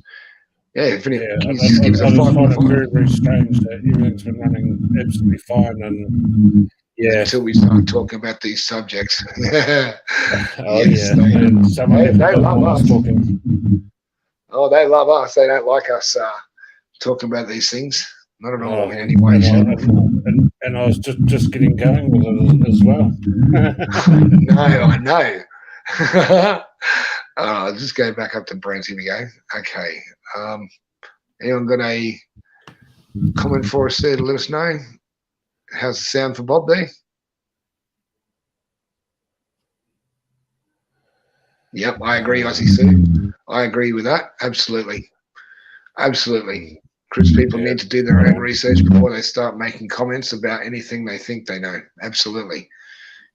Yeah, can you just give us a 5x5? Very, very strange that everything's been running absolutely fine, and yeah, until we start talking about these subjects. Oh yes, yeah, they love us. Oh, they love us. They don't like us talking about these things. Not at all. Anyway, and I was just getting going with it as well. No, I know. I'll just go back up to Brent. Here we go. Okay. Anyone got a comment for us there to let us know? How's the sound for Bob there? Yep, I agree, Aussie Sue. I agree with that. Absolutely. Absolutely. Chris, people need to do their own research before they start making comments about anything they think they know. Absolutely.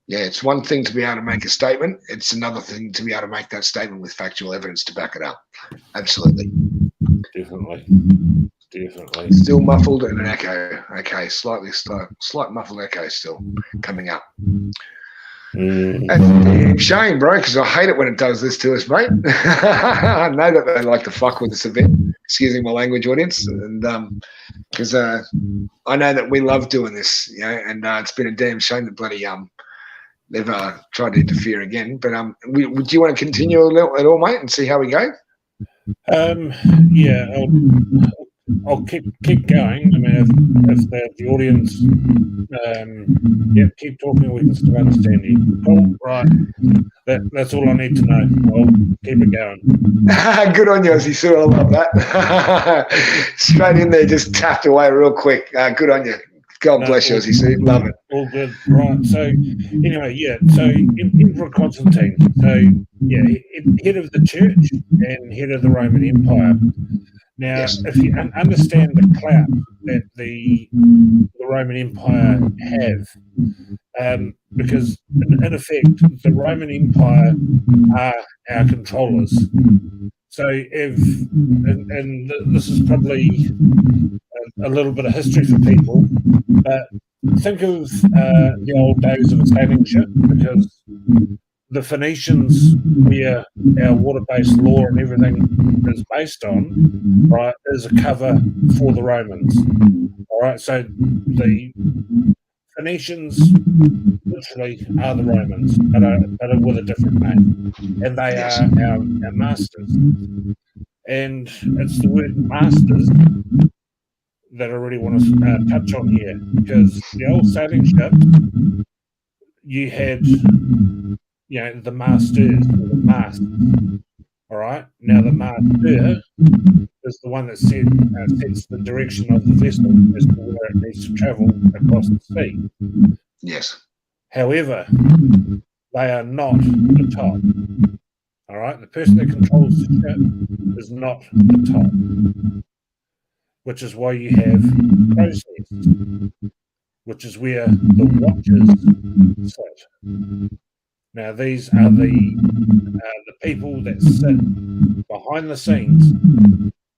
Yeah, it's one thing to be able to make a statement. It's another thing to be able to make that statement with factual evidence to back it up. Absolutely. Definitely. Still muffled and an echo. Okay, slight muffled echo still coming up. That's a damn shame, bro, because I hate it when it does this to us, mate. I know that they like to fuck with us a bit. Excuse me, my language audience, and because I know that we love doing this, you know, and it's been a damn shame that bloody they've tried to interfere again. But would you want to continue at all, mate, and see how we go? Yeah, I'll keep going. I mean, if the audience, keep talking, we can still understand you. Cool, right. That's all I need to know. I'll keep it going. Good on you, Aussie Sue. I love that. Straight in there, just tapped away real quick. Good on you. God bless you, Aussie Sue. Love it. All good. Right. So, anyway, so Emperor Constantine. So, head of the church and head of the Roman Empire. Now, if you understand the clout that the Roman Empire have, because in effect, the Roman Empire are our controllers. So and this is probably a little bit of history for people, but think of the old days of a sailing ship, because the Phoenicians, where our water-based law and everything is based on, right, is a cover for the Romans. All right, so the Phoenicians literally are the Romans, but are with a different name, and they are our masters. And it's the word masters that I really want to touch on here, because the old sailing ship, you had, the masters, or the mast. All right. Now the master is the one that sets the direction of the vessel as to where it needs to travel across the sea. Yes. However, they are not the top. All right. The person that controls the ship is not the top, which is why you have process, which is where the watchers sit. Now, these are the people that sit behind the scenes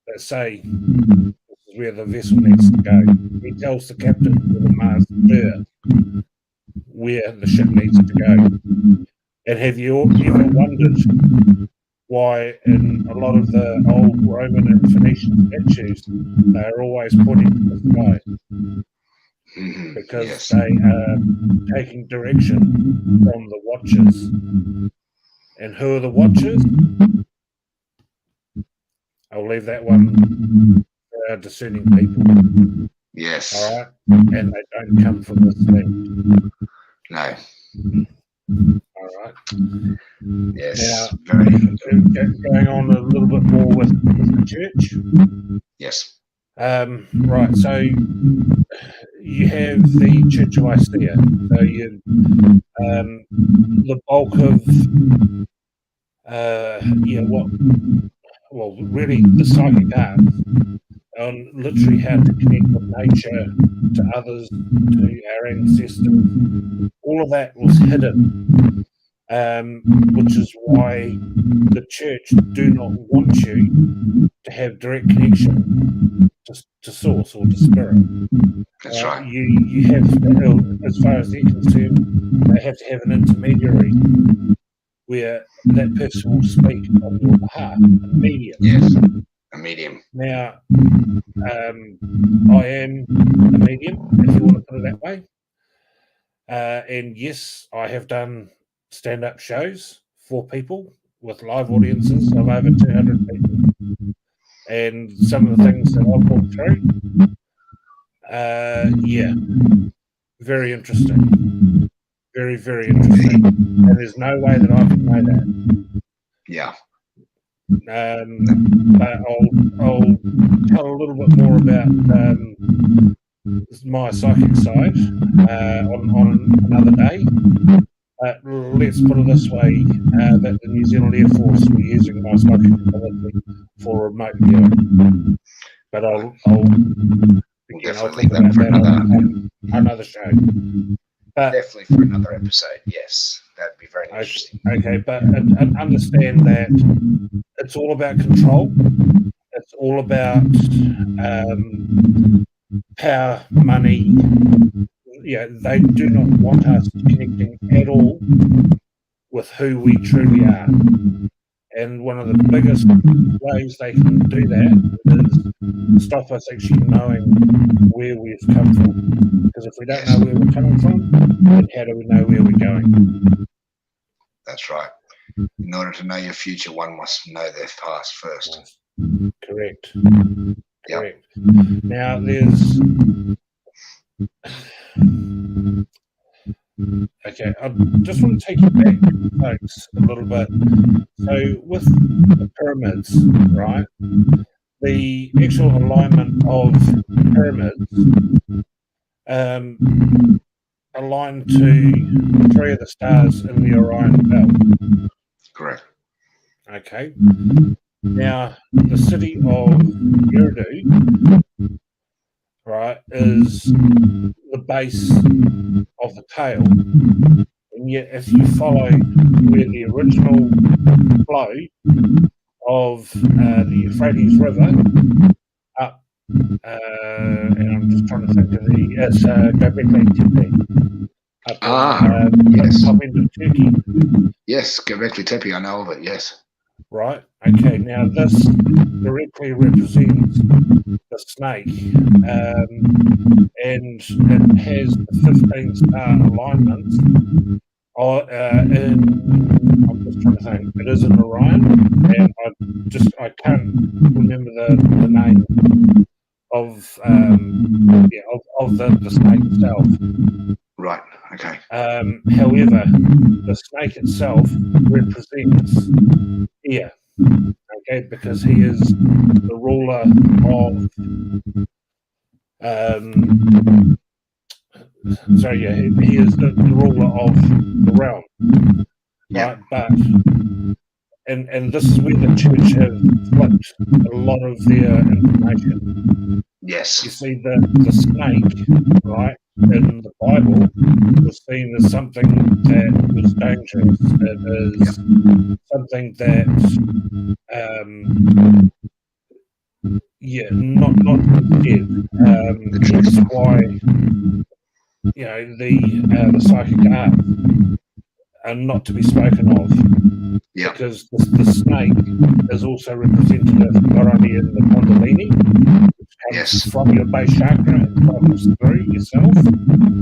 that say this is where the vessel needs to go. He tells the captain or the master where the ship needs to go. And have you ever wondered why in a lot of the old Roman and Phoenician statues they are always pointing to the sky? Because they are taking direction from the watchers. And who are the watchers? I'll leave that one for our discerning people. Yes. All right? And they don't come from this thing. No. All right. Yes. Now, going on a little bit more with the church. Yes. Right, so you have the Church of Isaiah. So you the bulk of really the psychic arts on literally how to connect with nature, to others, to our ancestors. All of that was hidden, which is why the church do not want you to have direct connection to source or to spirit. That's right. You have, as far as they're concerned, they have to have an intermediary where that person will speak on your behalf, a medium. Yes, a medium. Now, I am a medium, if you want to put it that way. And yes, I have done stand-up shows for people with live audiences of over 200 people. And some of the things that I've walked through, Yeah, very interesting. Very, very interesting. And there's no way that I can know that. Yeah. But I'll tell a little bit more about my psychic side on another day. Let's put it this way, that the New Zealand Air Force were using my psychic ability for remote viewing. But I'll talk about that on another show. But definitely for another episode, yes. That'd be very interesting. Okay, but understand that it's all about control. It's all about power, money. Yeah, they do not want us connecting at all with who we truly are. And one of the biggest ways they can do that is stop us actually knowing where we've come from. Because if we don't know where we're coming from, then how do we know where we're going? That's right. In order to know your future, one must know their past first. Correct. Yep. Correct. Now, there's... Okay, I just want to take you back, folks, a little bit. So, with the pyramids, right, the actual alignment of pyramids aligned to 3 of the stars in the Orion belt. Correct. Okay. Now, the city of Eridu, right, is the base of the tail, and yet if you follow where the original flow of the Euphrates River up, and I'm just trying to think of it's Göbekli Tepe, yes. top end of Turkey. Yes, Göbekli Tepe, I know of it, yes. Right, okay, now this directly represents the snake, and it has the 15 star alignments I'm just trying to think, it is in Orion, and I can't remember the name of the snake itself. Right, okay. However, the snake itself represents fear, okay, because he is the ruler of he is the ruler of the realm, right? But and this is where the church have flipped a lot of their information. Yes. You see, the snake, right, in the Bible was seen as something that was dangerous. It is something that, not good. That's why, the psychic arts are not to be spoken of. Because the snake is also representative not only in the Kundalini, which comes from your base chakra and travels through yourself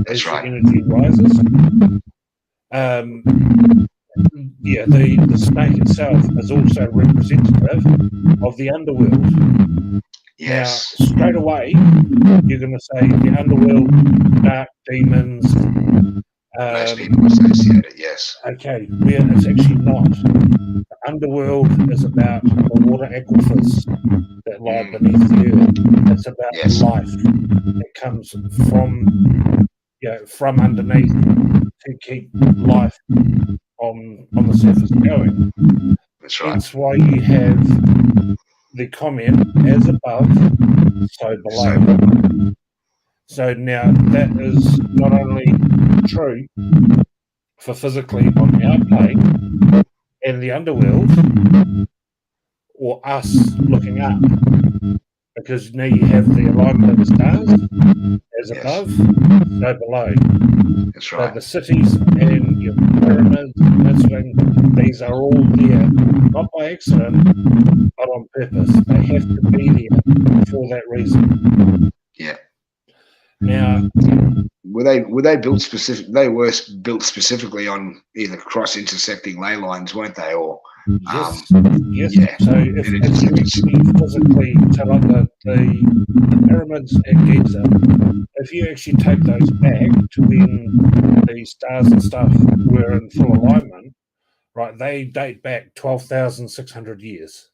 as your energy rises. The snake itself is also representative of the underworld. Yes. Now, straight away, you're going to say the underworld, dark demons. Most people associate it, yes. Okay, where it's actually not. The underworld is about the water aquifers that lie beneath the earth. It's about life that comes from underneath to keep life on the surface going. That's right. That's why you have the comment as above, so below. So now that is not only true for physically on our plane and the underworld, or us looking up, because now you have the alignment of the stars as above, so below. That's right. So the cities and your pyramids and that sort of thing, these are all there, not by accident, but on purpose. They have to be there for that reason. Yeah. Now, were they built specific? They were built specifically on either cross intersecting ley lines, weren't they? Or Yes. Yeah. So if you actually physically tell up the pyramids at Giza, if you actually take those back to when the stars and stuff were in full alignment, right, they date back 12,600 years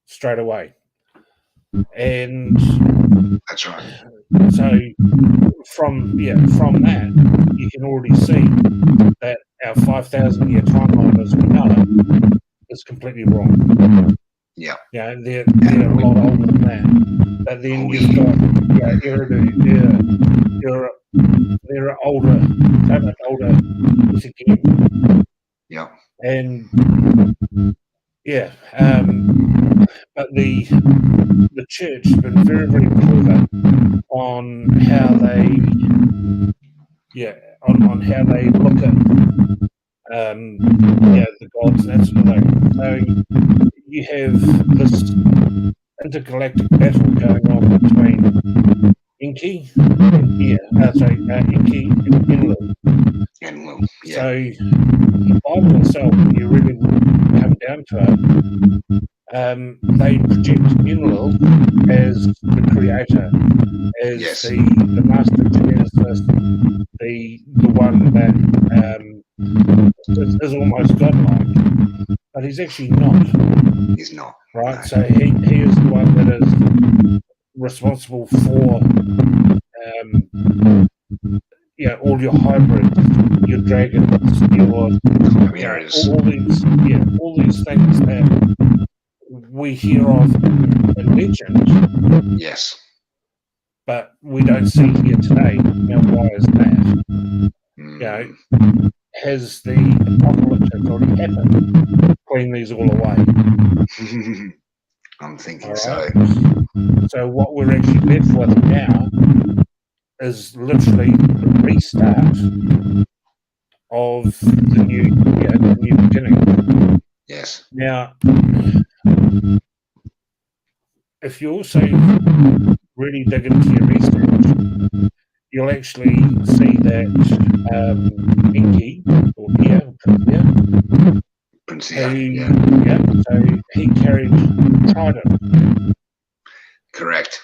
straight away. And That's right. so from that, you can already see that our 5,000-year timeline as we know it is completely wrong. Yeah. Yeah, they're a lot older than that. But then you've got they're older, so much older yet again. Yeah. And but the church has been very, very clever on how they on how they look at the gods and that sort of thing. So you have this intergalactic battle going on between Enki and Enlil. Yeah. So the Bible itself, when you really come down to it, they project Enlil as the creator, as the master geneticist, the one that is almost godlike, but he's actually not. He's not. Right, No. so he is the one that is responsible for all your hybrids, your dragons, your all these things that we hear of in legend. Yes. But we don't see here today. Now, why is that? Has the apocalypse already happened? Clean these all away. I'm thinking so. So what we're actually left with now is literally the restart of the new beginning. Yes. Now, if you also really dig into your research, you'll actually see that Enki, or Prince, so he carried trident. Correct.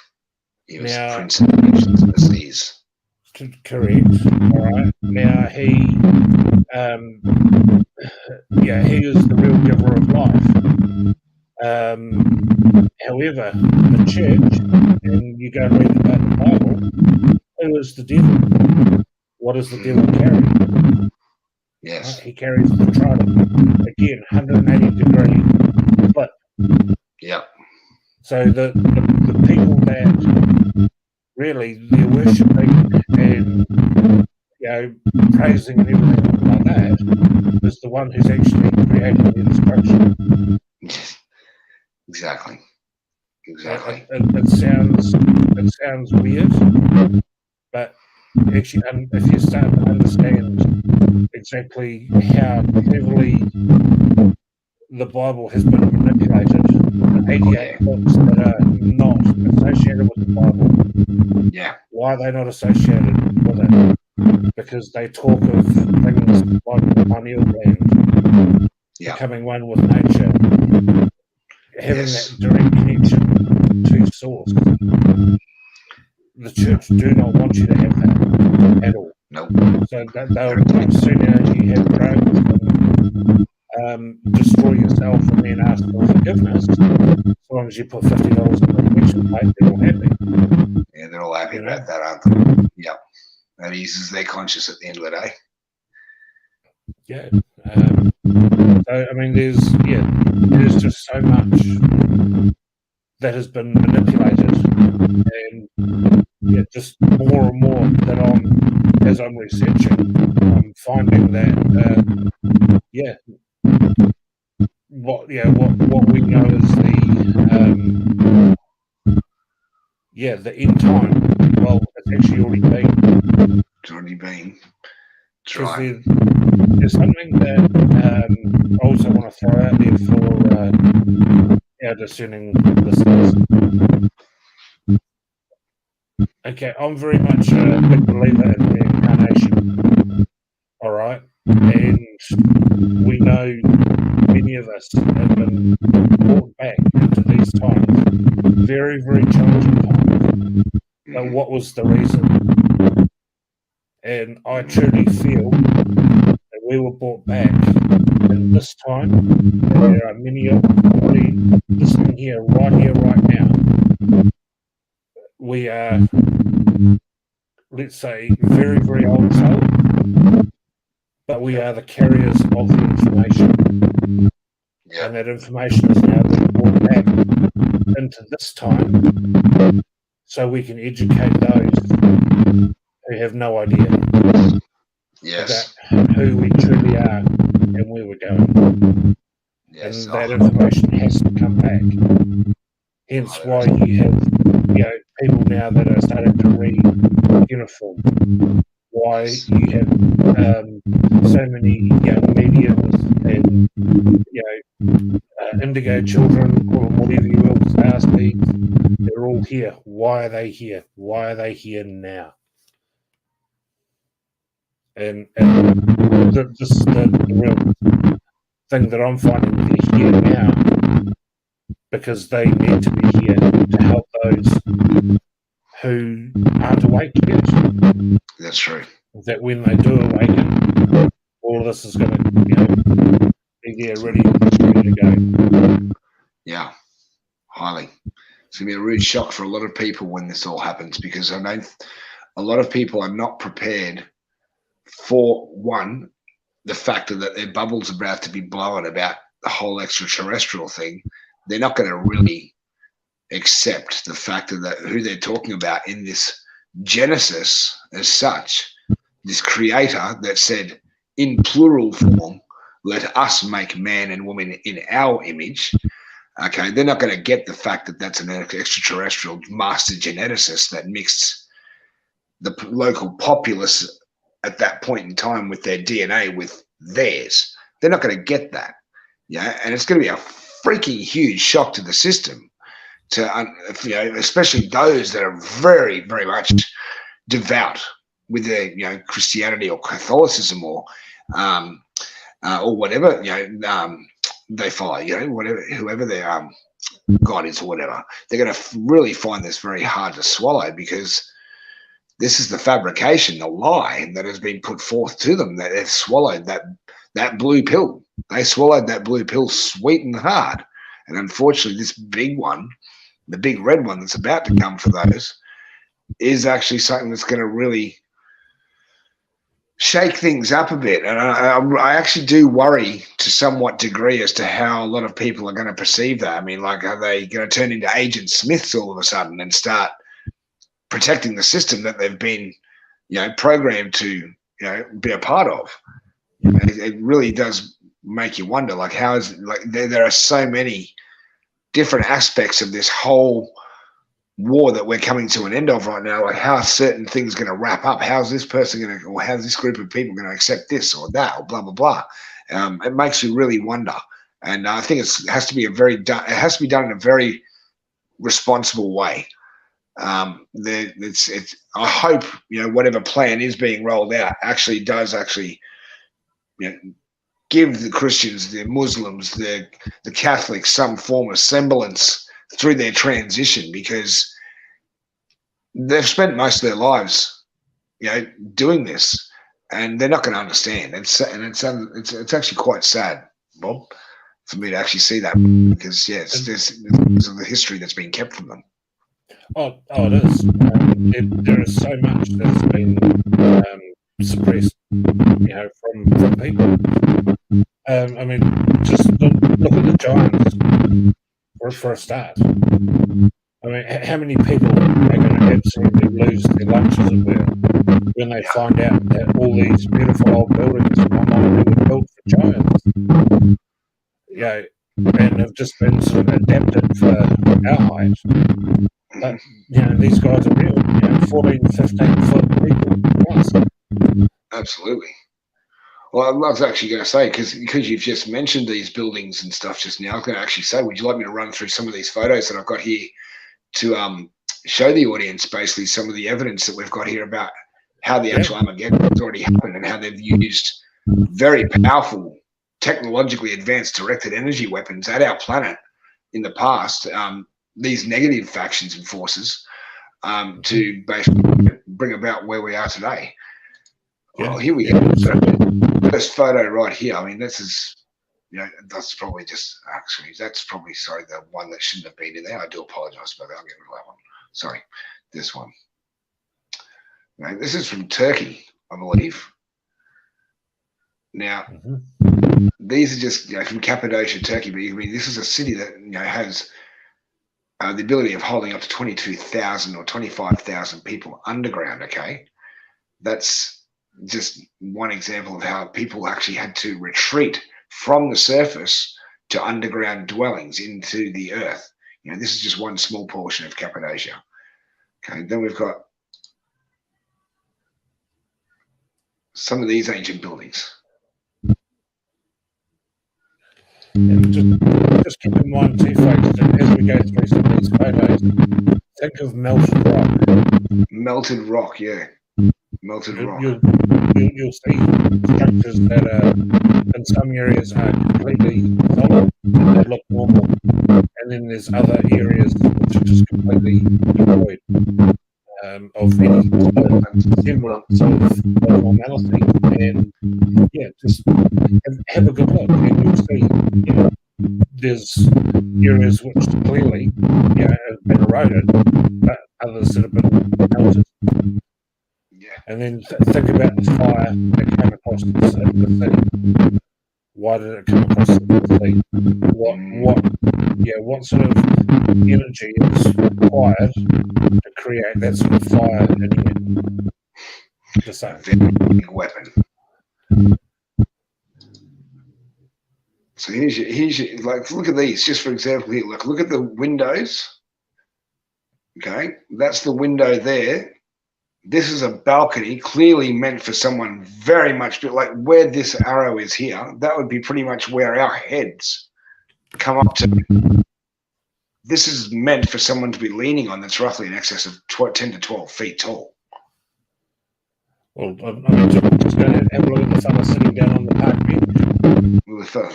He was Now, Prince of the Seas. Correct. All right. Now he is the real giver of life. However, the church, and you go and read about the Bible, who is the devil? What does the devil carry? Yes. Right? He carries the trident. Again, 180-degree flip. Yep. So the people that really they're worshipping and praising and everything like that is the one who's actually creating the destruction. Exactly. It sounds weird, but actually, if you start to understand exactly how cleverly the Bible has been manipulated, the 88 books that are not associated with the Bible. Yeah. Why are they not associated with it? Because they talk of things like the pineal gland, becoming one with nature, having that direct connection to source. The church do not want you to have that at all. Nope. So they'll sooner you have drugs and destroy yourself and then ask for forgiveness. As long as you put $50 in the collection plate, they're all happy. Yeah, they're all happy about that, aren't they? Yeah. That eases their conscience at the end of the day. Yeah. So I mean, there's just so much that has been manipulated, and just more and more that as I'm researching, I'm finding that what we know is the end time. Well, it's actually already been. It's already been. That's Because right. there's something that I also want to throw out there for our discerning listeners. Okay, I'm very much a big believer in reincarnation. All right, and we know many of us have been brought back into these times, very, very challenging times. But what was the reason? And I truly feel that we were brought back in this time, and there are many of you listening here, right now. We are, let's say, very, very old soul, but we are the carriers of the information. Yeah. And that information is now being brought back into this time so we can educate those who have no idea Yes. about who we truly are and where we're going. Yes. And that information has to come back. Hence why you have, people now that are starting to read uniform. Why you have so many young mediums and indigo children, or whatever you will ask me, they're all here. Why are they here? Why are they here now? And this is the real thing that I'm finding. They're here now because they need to be here to help those who aren't awake yet. That's true. That when they do awaken, all of this is going to be there ready to go. Yeah, highly. It's going to be a rude shock for a lot of people when this all happens, because I know a lot of people are not prepared for, one, the fact that their bubble's about to be blown about the whole extraterrestrial thing. They're not going to really accept the fact that who they're talking about in this Genesis as such, this creator that said in plural form, let us make man and woman in our image. Okay, they're not going to get the fact that that's an extraterrestrial master geneticist that mixed the local populace at that point in time with their DNA with theirs. They're not going to get that. Yeah, and it's going to be a freaking huge shock to the system, to especially those that are very, very much devout with their Christianity or Catholicism or whatever they follow, whatever, whoever their God is or whatever. They're going to really find this very hard to swallow, because this is the fabrication, the lie that has been put forth to them, that they've swallowed that blue pill. They swallowed that blue pill sweet and hard. And unfortunately, this big one, the big red one that's about to come for those, is actually something that's going to really shake things up a bit. And I actually do worry to somewhat degree as to how a lot of people are going to perceive that. I mean, like, are they going to turn into Agent Smiths all of a sudden and start protecting the system that they've been, programmed to, be a part of? It really does make you wonder, like, how is, like, there are so many different aspects of this whole war that we're coming to an end of right now. Like, how are certain things going to wrap up? How's this person going to, or how's this group of people going to accept this or that or blah blah blah? It makes you really wonder, and I think it has to be done in a very responsible way. I hope whatever plan is being rolled out does give the Christians, the Muslims, the Catholics some form of semblance through their transition, because they've spent most of their lives, doing this, and they're not going to understand. It's actually quite sad, Bob, for me to actually see that, because because of the history that's been kept from them. Oh, it is. There is so much that's been suppressed, from people. I mean, just look at the Giants for a start. I mean, how many people are going to absolutely lose their lunch, as it were, when they find out that all these beautiful old buildings were built for giants? And have just been sort of adapted for our height. But, these guys are real, 14, 15 foot people. Nice. Absolutely. Well, I was actually going to say, because you've just mentioned these buildings and stuff just now, I was going to actually say, would you like me to run through some of these photos that I've got here to show the audience basically some of the evidence that we've got here about how the actual Armageddon has already happened, and how they've used very powerful technologically advanced directed energy weapons at our planet in the past, these negative factions and forces, to basically bring about where we are today. Well, here we go. This photo right here. I mean, this is, that's probably sorry, the one that shouldn't have been in there. I do apologize about that. I'll get rid of that one. Sorry, this one. Now, this is from Turkey, I believe. Now, these are just from Cappadocia, Turkey. But I mean, this is a city that has the ability of holding up to 22,000 or 25,000 people underground. Okay, that's just one example of how people actually had to retreat from the surface to underground dwellings into the earth. This is just one small portion of Cappadocia. Okay, then we've got some of these ancient buildings. And just keep in mind too, folks, that as we go through some of these photos, think of melted rock. Melted rock, yeah. Melted rock. You'll see structures that are in some areas are completely solid and they look normal, and then there's other areas which are just completely devoid of any semblance of normality. And just have a good look, and you'll see there's areas which clearly have been eroded, but others that have been melted. And then think about the fire that came across the sea. Why did it come across the sea? What sort of energy is required to create that sort of fire in here? The same. Very big weapon. So here's your, look at these, just for example here. Look at the windows. Okay, that's the window there. This is a balcony, clearly meant for someone very much like where this arrow is here. That would be pretty much where our heads come up to. This is meant for someone to be leaning on. That's roughly in excess of 10 to 12 feet tall. Well, I mean, just go and have a look at the fella sitting down on the park bench.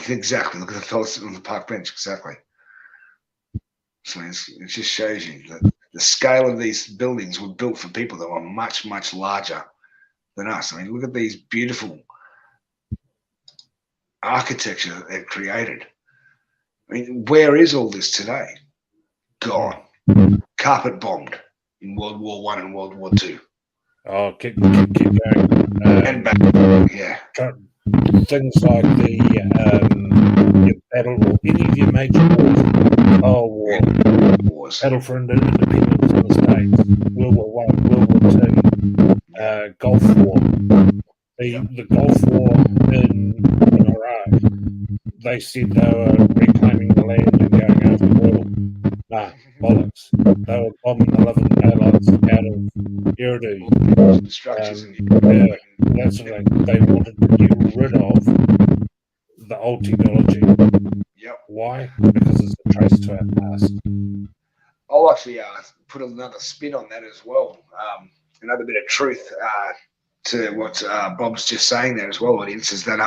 Exactly. Look at the fella sitting on the park bench. Exactly. So it just shows you that the scale of these buildings were built for people that were much, much larger than us. I mean, look at these beautiful architecture that they've created. I mean, where is all this today? Gone. Carpet bombed in World War I and World War II. Oh, keep going. And back, yeah. Things like the battle or any of your major wars, Battle for Independence in the States, World War I, World War II, Gulf War, the Gulf War in Iraq. They said they were reclaiming the land and going after oil. Nah, bollocks. They were bombing the living daylights out of Eridu. Structures that sort of thing. They wanted to get rid of the old technology. Yep. Why? Because it's a trace to our past. I'll actually put another spin on that as well. Another bit of truth to what Bob's just saying there as well, audience, is that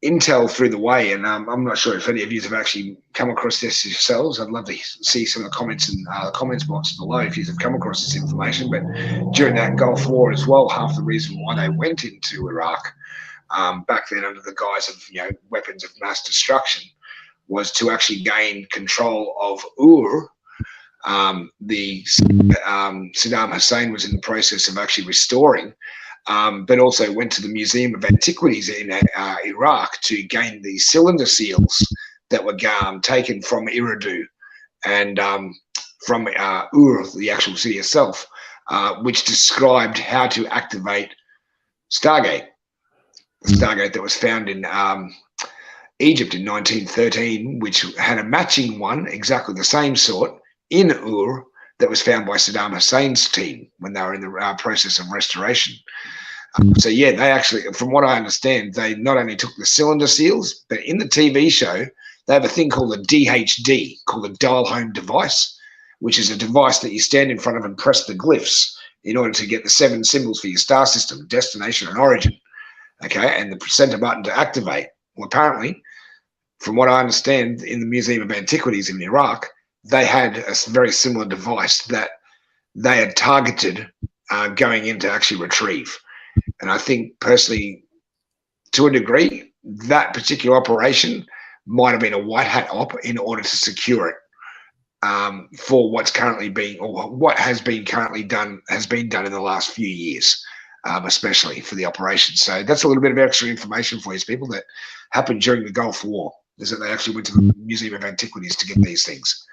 intel through the way, and I'm not sure if any of you have actually come across this yourselves. I'd love to see some of the comments in the comments box below if you have come across this information. But during that Gulf War as well, half the reason why they went into Iraq back then under the guise of weapons of mass destruction was to actually gain control of Ur. Saddam Hussein was in the process of actually restoring, but also went to the Museum of Antiquities in Iraq to gain the cylinder seals that were taken from Eridu and from Ur, the actual city itself, which described how to activate Stargate. The Stargate that was found in Egypt in 1913, which had a matching one, exactly the same sort, in Ur, that was found by Saddam Hussein's team when they were in the process of restoration. So yeah, they actually, from what I understand, they not only took the cylinder seals, but in the TV show, they have a thing called a DHD, called a dial home device, which is a device that you stand in front of and press the glyphs in order to get the 7 symbols for your star system, destination and origin. Okay, and the center button to activate. Well, apparently, from what I understand, in the Museum of Antiquities in Iraq, they had a very similar device that they had targeted going in to actually retrieve. And I think personally, to a degree, that particular operation might have been a white hat op in order to secure it for what's currently being, or what has been currently done, has been done in the last few years, especially for the operation. So that's a little bit of extra information for you people that happened during the Gulf War, is that they actually went to the Museum of Antiquities to get these things.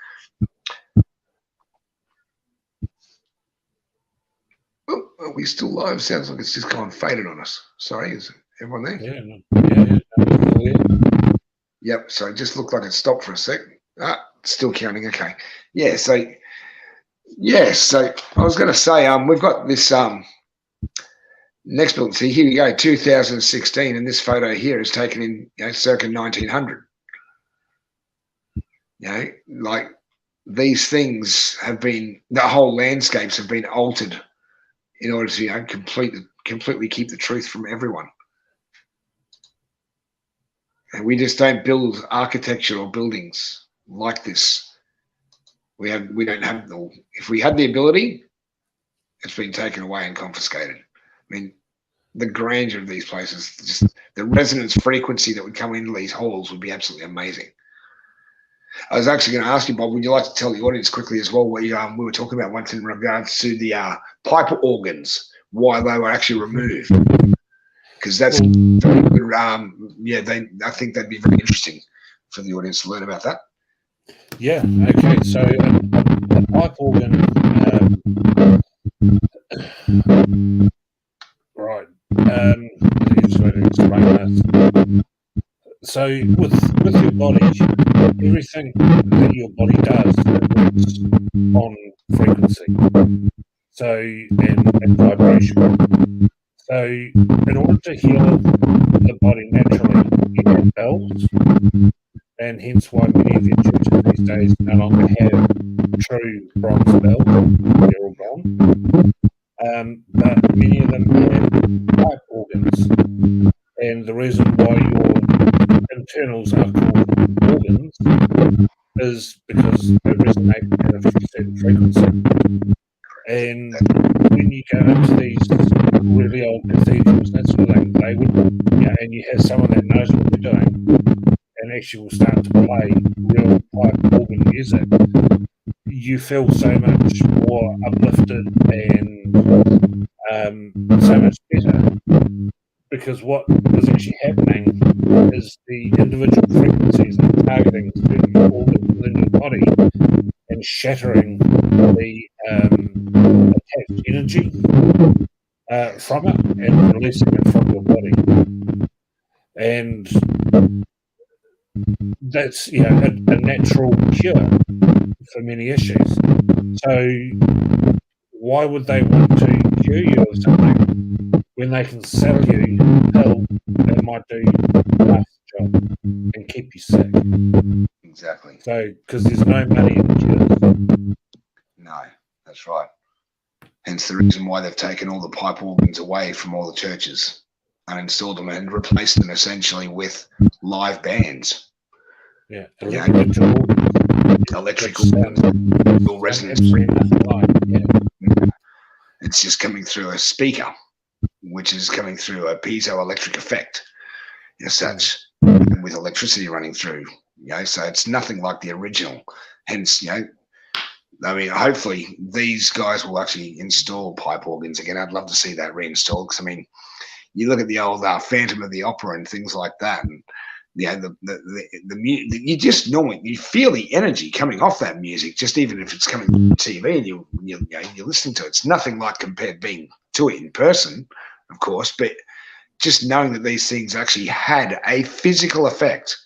Oh, are we still live? Sounds like it's just gone faded on us. Sorry, is everyone there? Yeah, yeah. Yep, so it just looked like it stopped for a sec. Still counting, okay. Yeah, so I was going to say, we've got this next building. See, here we go, 2016, and this photo here is taken in circa 1900. Like these things have been, the whole landscapes have been altered in order to completely keep the truth from everyone. And we just don't build architecture or buildings like this. We don't have the, if we had the ability, it's been taken away and confiscated. I mean, the grandeur of these places, just the resonance frequency that would come into these halls would be absolutely amazing. I was actually going to ask you, Bob, would you like to tell the audience quickly as well what we were talking about once in regards to the pipe organs, why they were actually removed? Because that's very good. I think that'd be very interesting for the audience to learn about that. Yeah. Okay. So a pipe organ, right? Just going to explain that. So with your body, everything that your body does works on frequency. So and vibration. So in order to heal the body naturally, you have bells, and hence why many of your churches these days no longer have true bronze bells. They're all gone. But many of them have pipe organs. And the reason why your internals are called organs is because they resonate at a certain frequency. And when you go into these really old cathedrals, that sort of thing, they would, and you have someone that knows what they're doing and actually will start to play real pipe organ music, you feel so much more uplifted and so much better. Because what is actually happening is the individual frequencies are targeting certain organs within your body and shattering the attached energy from it and releasing it from your body. And that's a natural cure for many issues. So why would they want to cure you of something when they can sell you a pill that might do half the job and keep you sick? Exactly. So, because there's no money in cures. No, that's right. Hence the reason why they've taken all the pipe organs away from all the churches and installed them and replaced them essentially with live bands. Yeah, electrical resonance. It's just coming through a speaker, which is coming through a piezoelectric effect, as such, with electricity running through. So it's nothing like the original. Hence, I mean, hopefully these guys will actually install pipe organs again. I'd love to see that reinstalled, because I mean, you look at the old Phantom of the Opera and things like that, and you just normally you feel the energy coming off that music, just even if it's coming from TV and you're listening to it. It's nothing like compared being to it in person, of course, but just knowing that these things actually had a physical effect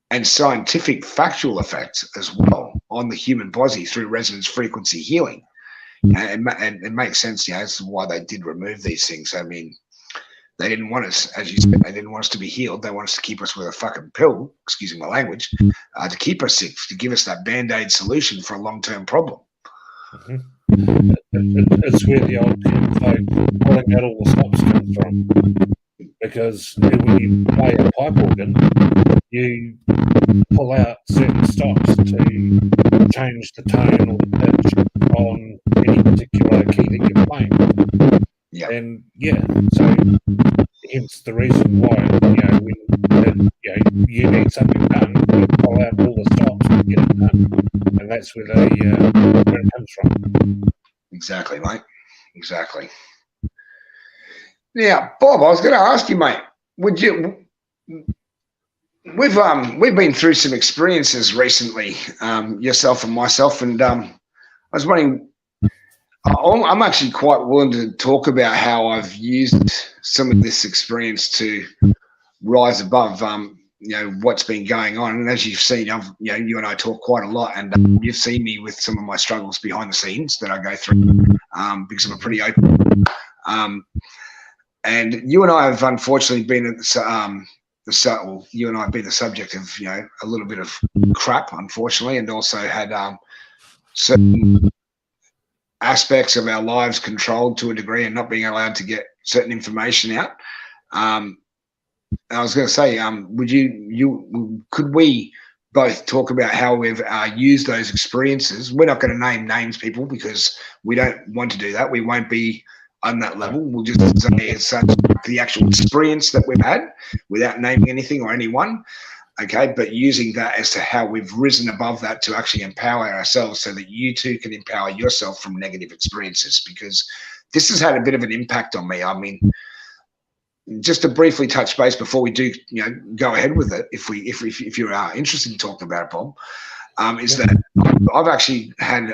and scientific factual effect as well on the human body through resonance frequency healing. And it makes sense, as to why they did remove these things. I mean, they didn't want us, as you said, they didn't want us to be healed. They want us to keep us with a fucking pill, excuse my language, to keep us sick, to give us that Band-Aid solution for a long-term problem. It's where the old like pulling out all the stops comes from. because when you play a pipe organ, you pull out certain stops to change the tone or the pitch on any particular key that you're playing. Yeah. And so hence the reason why, when you need something done, you pull out all the stops to get it done. And that's where it comes from. Exactly, mate. Exactly. Now, Bob, I was going to ask you, mate, we've been through some experiences recently, yourself and myself, and I was wondering, I'm actually quite willing to talk about how I've used some of this experience to rise above, what's been going on. And as you've seen, you and I talk quite a lot, and you've seen me with some of my struggles behind the scenes that I go through, because I'm a pretty open. And you and I have unfortunately been at you and I have been the subject of, a little bit of crap, unfortunately, and also had certain aspects of our lives controlled to a degree and not being allowed to get certain information out. I was going to say, could we both talk about how we've used those experiences? We're not going to name names, people, because we don't want to do that. We won't be on that level. We'll just say it's such the actual experience that we've had without naming anything or anyone. Okay, but using that as to how we've risen above that to actually empower ourselves so that you too can empower yourself from negative experiences, because this has had a bit of an impact on me. I mean, just to briefly touch base before we do, go ahead with it, if you're interested in talking about it, Bob, is that I've actually had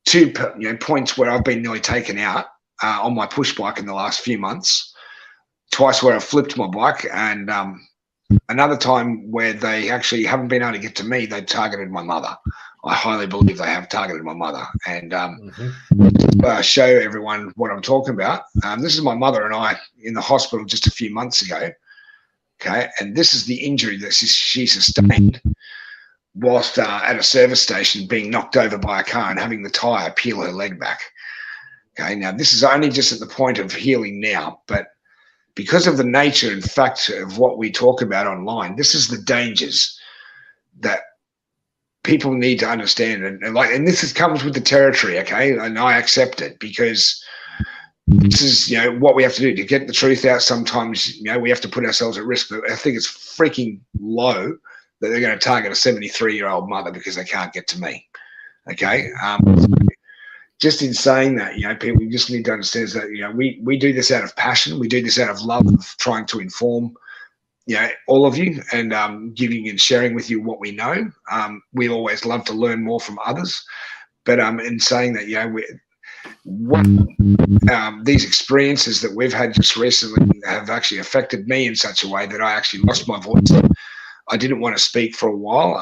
2 points where I've been nearly taken out on my push bike in the last few months. Twice where I flipped my bike, and another time where they actually haven't been able to get to me. They've targeted my mother. I highly believe they have targeted my mother. And show everyone what I'm talking about. This is my mother and I in the hospital just a few months ago. Okay, and this is the injury that she sustained whilst at a service station, being knocked over by a car and having the tyre peel her leg back. Okay, now this is only just at the point of healing now, but because of the nature and fact of what we talk about online, this is the dangers that people need to understand. And this comes with the territory, okay? And I accept it, because this is, what we have to do to get the truth out. Sometimes, we have to put ourselves at risk, but I think it's freaking low that they're going to target a 73-year-old mother because they can't get to me. Okay. Just in saying that, people just need to understand that, we do this out of passion. We do this out of love of trying to inform, all of you, and giving and sharing with you what we know. We always love to learn more from others, but in saying that, these experiences that we've had just recently have actually affected me in such a way that I actually lost my voice. I didn't want to speak for a while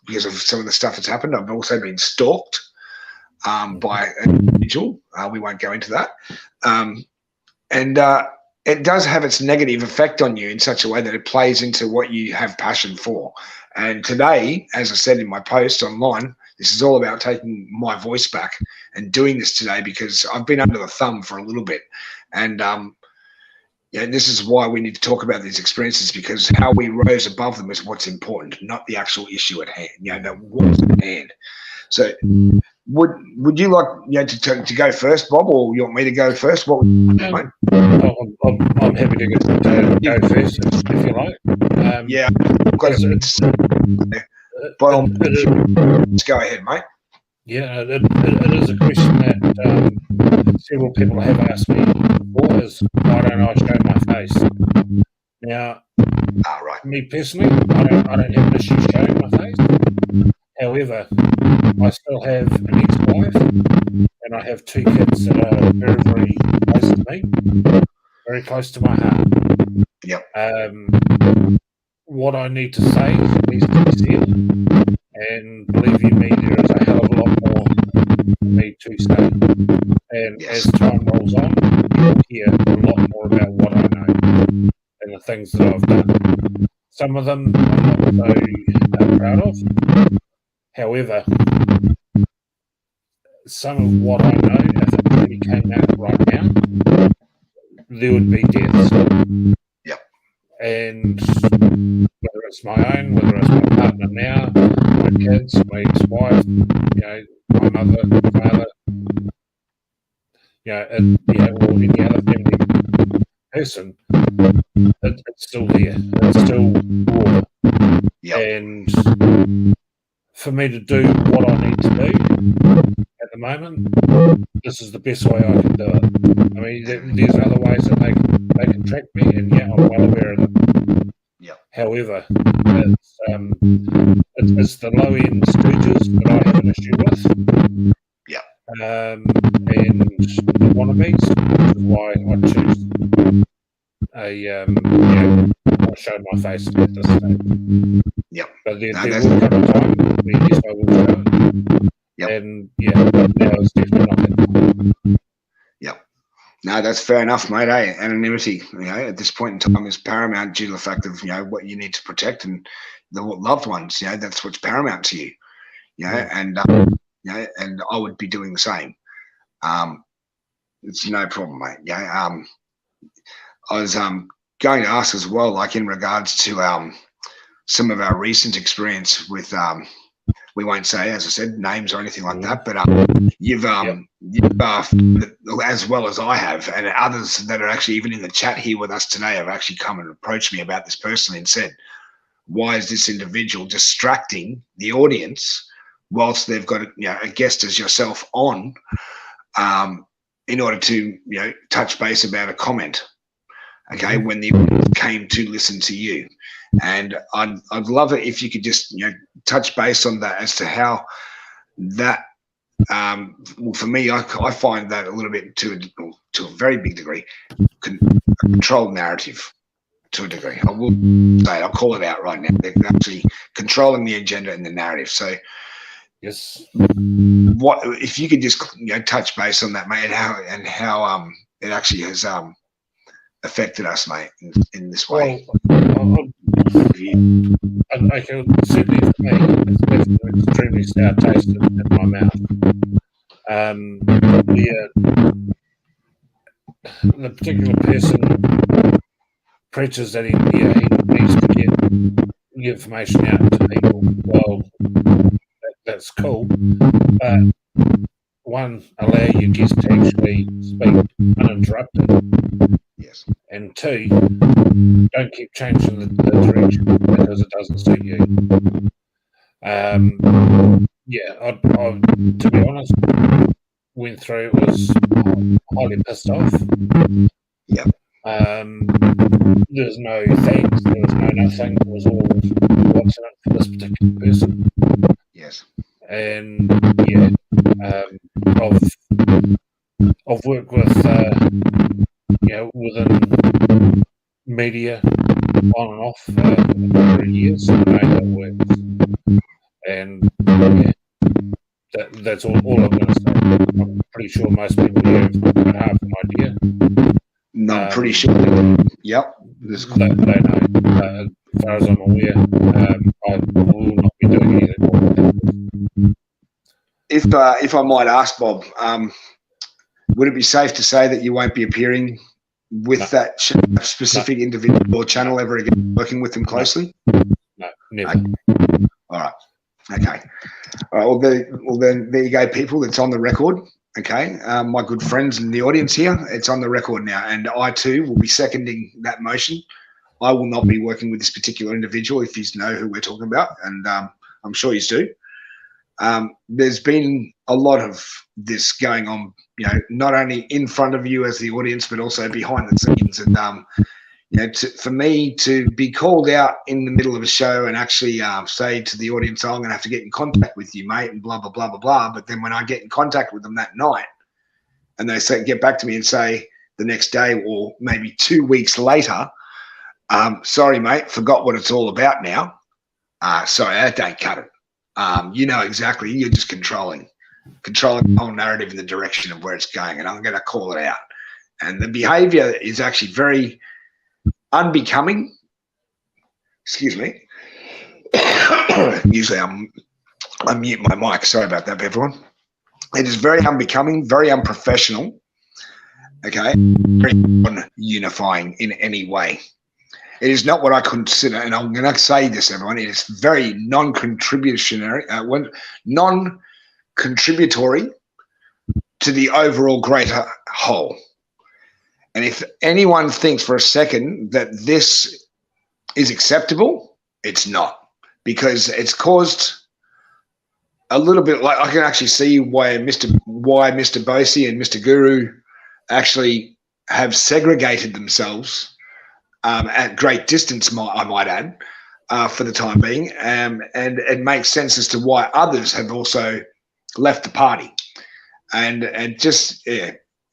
because of some of the stuff that's happened. I've also been stalked by an individual. We won't go into that. It does have its negative effect on you in such a way that it plays into what you have passion for. And today, as I said in my post online, this is all about taking my voice back and doing this today because I've been under the thumb for a little bit. And this is why we need to talk about these experiences, because how we rose above them is what's important, not the actual issue at hand, that was at hand. So would you like to go first, Bob, or you want me to go first? What would you like, mate? I'm happy to go first if you like. I've got let's go ahead, mate. Yeah, it is a question that several people have asked me before, is why don't I show my face? Now, me personally, I don't have an issue showing my face. However, I still have an ex-wife, and I have 2 kids that are very, very close to me, very close to my heart. Yep. What I need to say needs to be said, and believe you me, there is a hell of a lot more for me to say. And as time rolls on, you'll hear a lot more about what I know and the things that I've done. Some of them I'm not so proud of. However, some of what I know, if it really came out right now, there would be deaths. Yep. And whether it's my own, whether it's my partner now, my kids, my ex-wife, my mother, father, or any other family person, it's still there. It's still raw. Yep. And for me to do what I need to do at the moment, this is the best way I can do it. I mean, there's other ways that they can track me, and I'm well aware of it. Yep. However, it's the low end stooges that I have an issue with. Yep. And the wannabes, which is why I choose not show my face at this stage. Yep. But there will come a time where yes, I will show it. Yep. And now it's definitely not that. Yep. No, that's fair enough, mate. Anonymity, at this point in time is paramount due to the fact of what you need to protect and the loved ones. That's what's paramount to you. And and I would be doing the same. It's no problem, mate. I was going to ask as well, like in regards to some of our recent experience with we won't say, as I said, names or anything like that, but you've as well as I have, and others that are actually even in the chat here with us today have actually come and approached me about this personally and said, why is this individual distracting the audience whilst they've got a guest as yourself on in order to touch base about a comment, okay, when the audience came to listen to you. And I'd love it if you could just touch base on that as to how that well, for me, I find that a little bit to a very big degree a controlled narrative. To a degree, I will say, I'll call it out right now. They're actually controlling the agenda and the narrative. So, yes, what if you could just touch base on that, mate, and how it actually has affected us, mate, in this way. Well, okay, certainly for me, it's left an extremely sour taste in my mouth. The particular person preaches that he needs to get the information out to people. Well, that's cool, but one, allow your guest to actually speak uninterrupted. Yes. And two, don't keep changing the direction because it doesn't suit you. I to be honest, went through, was highly pissed off. Yep. There's no thanks, there was no nothing, it was all what's in it for this particular person. Yes. And I've worked with within media on and off for a number of years. I know that works. And that's all I'm going to say. I'm pretty sure most people here have half an idea. No, I'm pretty sure. Yep. They know. As far as I'm aware, I will not be doing anything more with that. If I might ask, Bob, would it be safe to say that you won't be appearing with that specific individual or channel ever again, working with them closely? No, never. Okay. All right. Okay. All right. Well, then there you go, people. It's on the record. Okay. My good friends in the audience here, it's on the record now, and I too will be seconding that motion. I will not be working with this particular individual if you know who we're talking about, and I'm sure you do. There's been a lot of this going on, not only in front of you as the audience, but also behind the scenes. And, for me to be called out in the middle of a show and actually say to the audience, oh, I'm going to have to get in contact with you, mate, and blah, blah, blah, blah, blah. But then when I get in contact with them that night and they get back to me and say the next day or maybe 2 weeks later, sorry, mate, forgot what it's all about now. Sorry, that don't cut it. You know exactly, you're just controlling the whole narrative in the direction of where it's going, and I'm going to call it out. And the behavior is actually very unbecoming. Excuse me. Usually I mute my mic. Sorry about that, everyone. It is very unbecoming, very unprofessional, Okay, very non-unifying in any way. It is not what I consider, and I'm going to say this, everyone. It is very non-contributory, non-contributory to the overall greater whole. And if anyone thinks for a second that this is acceptable, it's not, because it's caused a little bit, like I can actually see why Mr. Bosi and Mr. Guru actually have segregated themselves at great distance, I might add, for the time being. And it makes sense as to why others have also left the party. And just, yeah,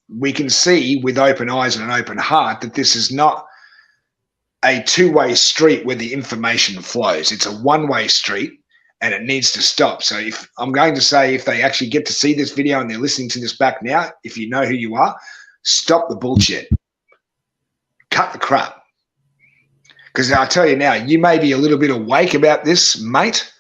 we can see with open eyes and an open heart that this is not a two-way street where the information flows. It's a one-way street, and it needs to stop. So if I'm going to say, if they actually get to see this video and they're listening to this back now, if you know who you are, stop the bullshit. Cut the crap. Because I tell you now, you may be a little bit awake about this, mate,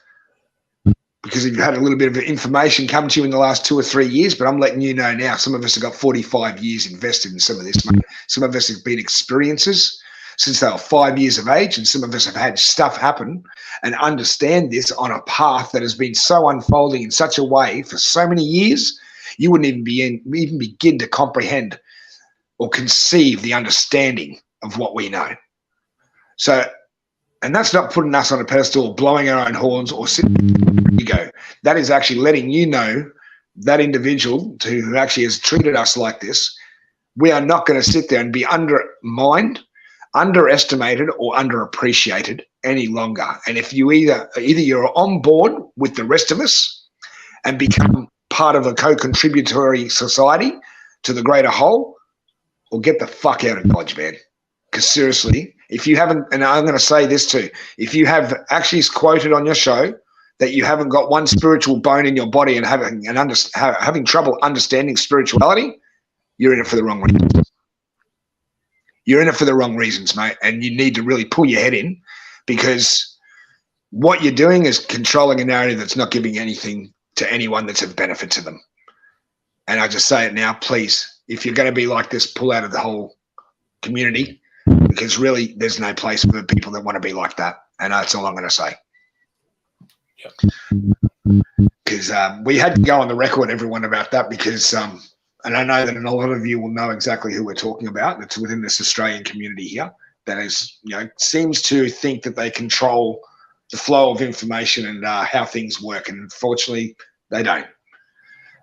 because you've had a little bit of information come to you in the last 2 or 3 years, but I'm letting you know now, some of us have got 45 years invested in some of this, mate. Some of us have been experiencers since they were 5 years of age, and some of us have had stuff happen and understand this on a path that has been so unfolding in such a way for so many years, you wouldn't even begin to comprehend or conceive the understanding of what we know. So, and that's not putting us on a pedestal or blowing our own horns or sitting ego. That is actually letting you know, that individual who actually has treated us like this, we are not going to sit there and be undermined, underestimated, or underappreciated any longer. And if you either you're on board with the rest of us and become part of a co-contributory society to the greater whole, or get the fuck out of Dodge, man. Because seriously, if you haven't, and I'm going to say this too, if you have actually quoted on your show that you haven't got one spiritual bone in your body and having trouble understanding spirituality, you're in it for the wrong reasons. You're in it for the wrong reasons, mate, and you need to really pull your head in, because what you're doing is controlling a narrative that's not giving anything to anyone that's of benefit to them. And I just say it now, please, if you're going to be like this, pull out of the whole community, because really there's no place for the people that want to be like that. And that's all I'm going to say. Because we had to go on the record, everyone, about that, because and I know that a lot of you will know exactly who we're talking about. That's within this Australian community here that is, seems to think that they control the flow of information and how things work. And unfortunately, they don't.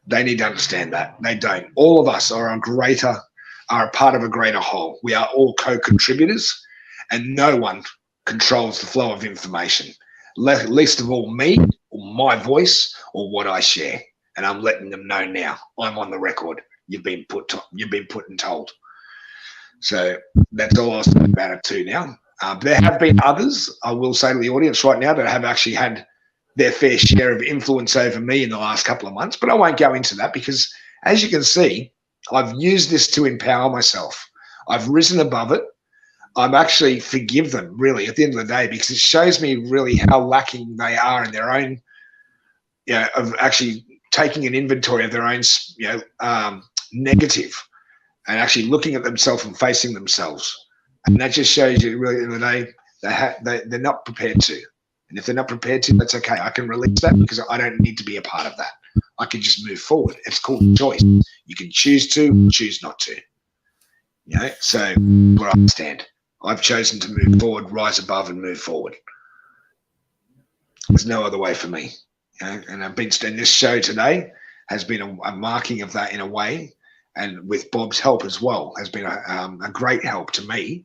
They need to understand that. They don't. All of us are a part of a greater whole. We are all co-contributors, and no one controls the flow of information, least of all me, or my voice, or what I share. And I'm letting them know now. I'm on the record. You've been put and told. So that's all I'll say about it too now. There have been others, I will say to the audience right now, that have actually had their fair share of influence over me in the last couple of months, but I won't go into that, because as you can see, I've used this to empower myself. I've risen above it. I'm actually forgive them, really, at the end of the day, because it shows me really how lacking they are in their own, of actually taking an inventory of their own, negative, and actually looking at themselves and facing themselves. And that just shows you, really, at the end of the day, they're not prepared to. And if they're not prepared to, that's okay. I can release that, because I don't need to be a part of that. I can just move forward. It's called choice. You can choose to, choose not to. So where I stand, I've chosen to move forward, rise above, and move forward. There's no other way for me. And I've been, and this show today has been a marking of that in a way, and with Bob's help as well, has been a great help to me,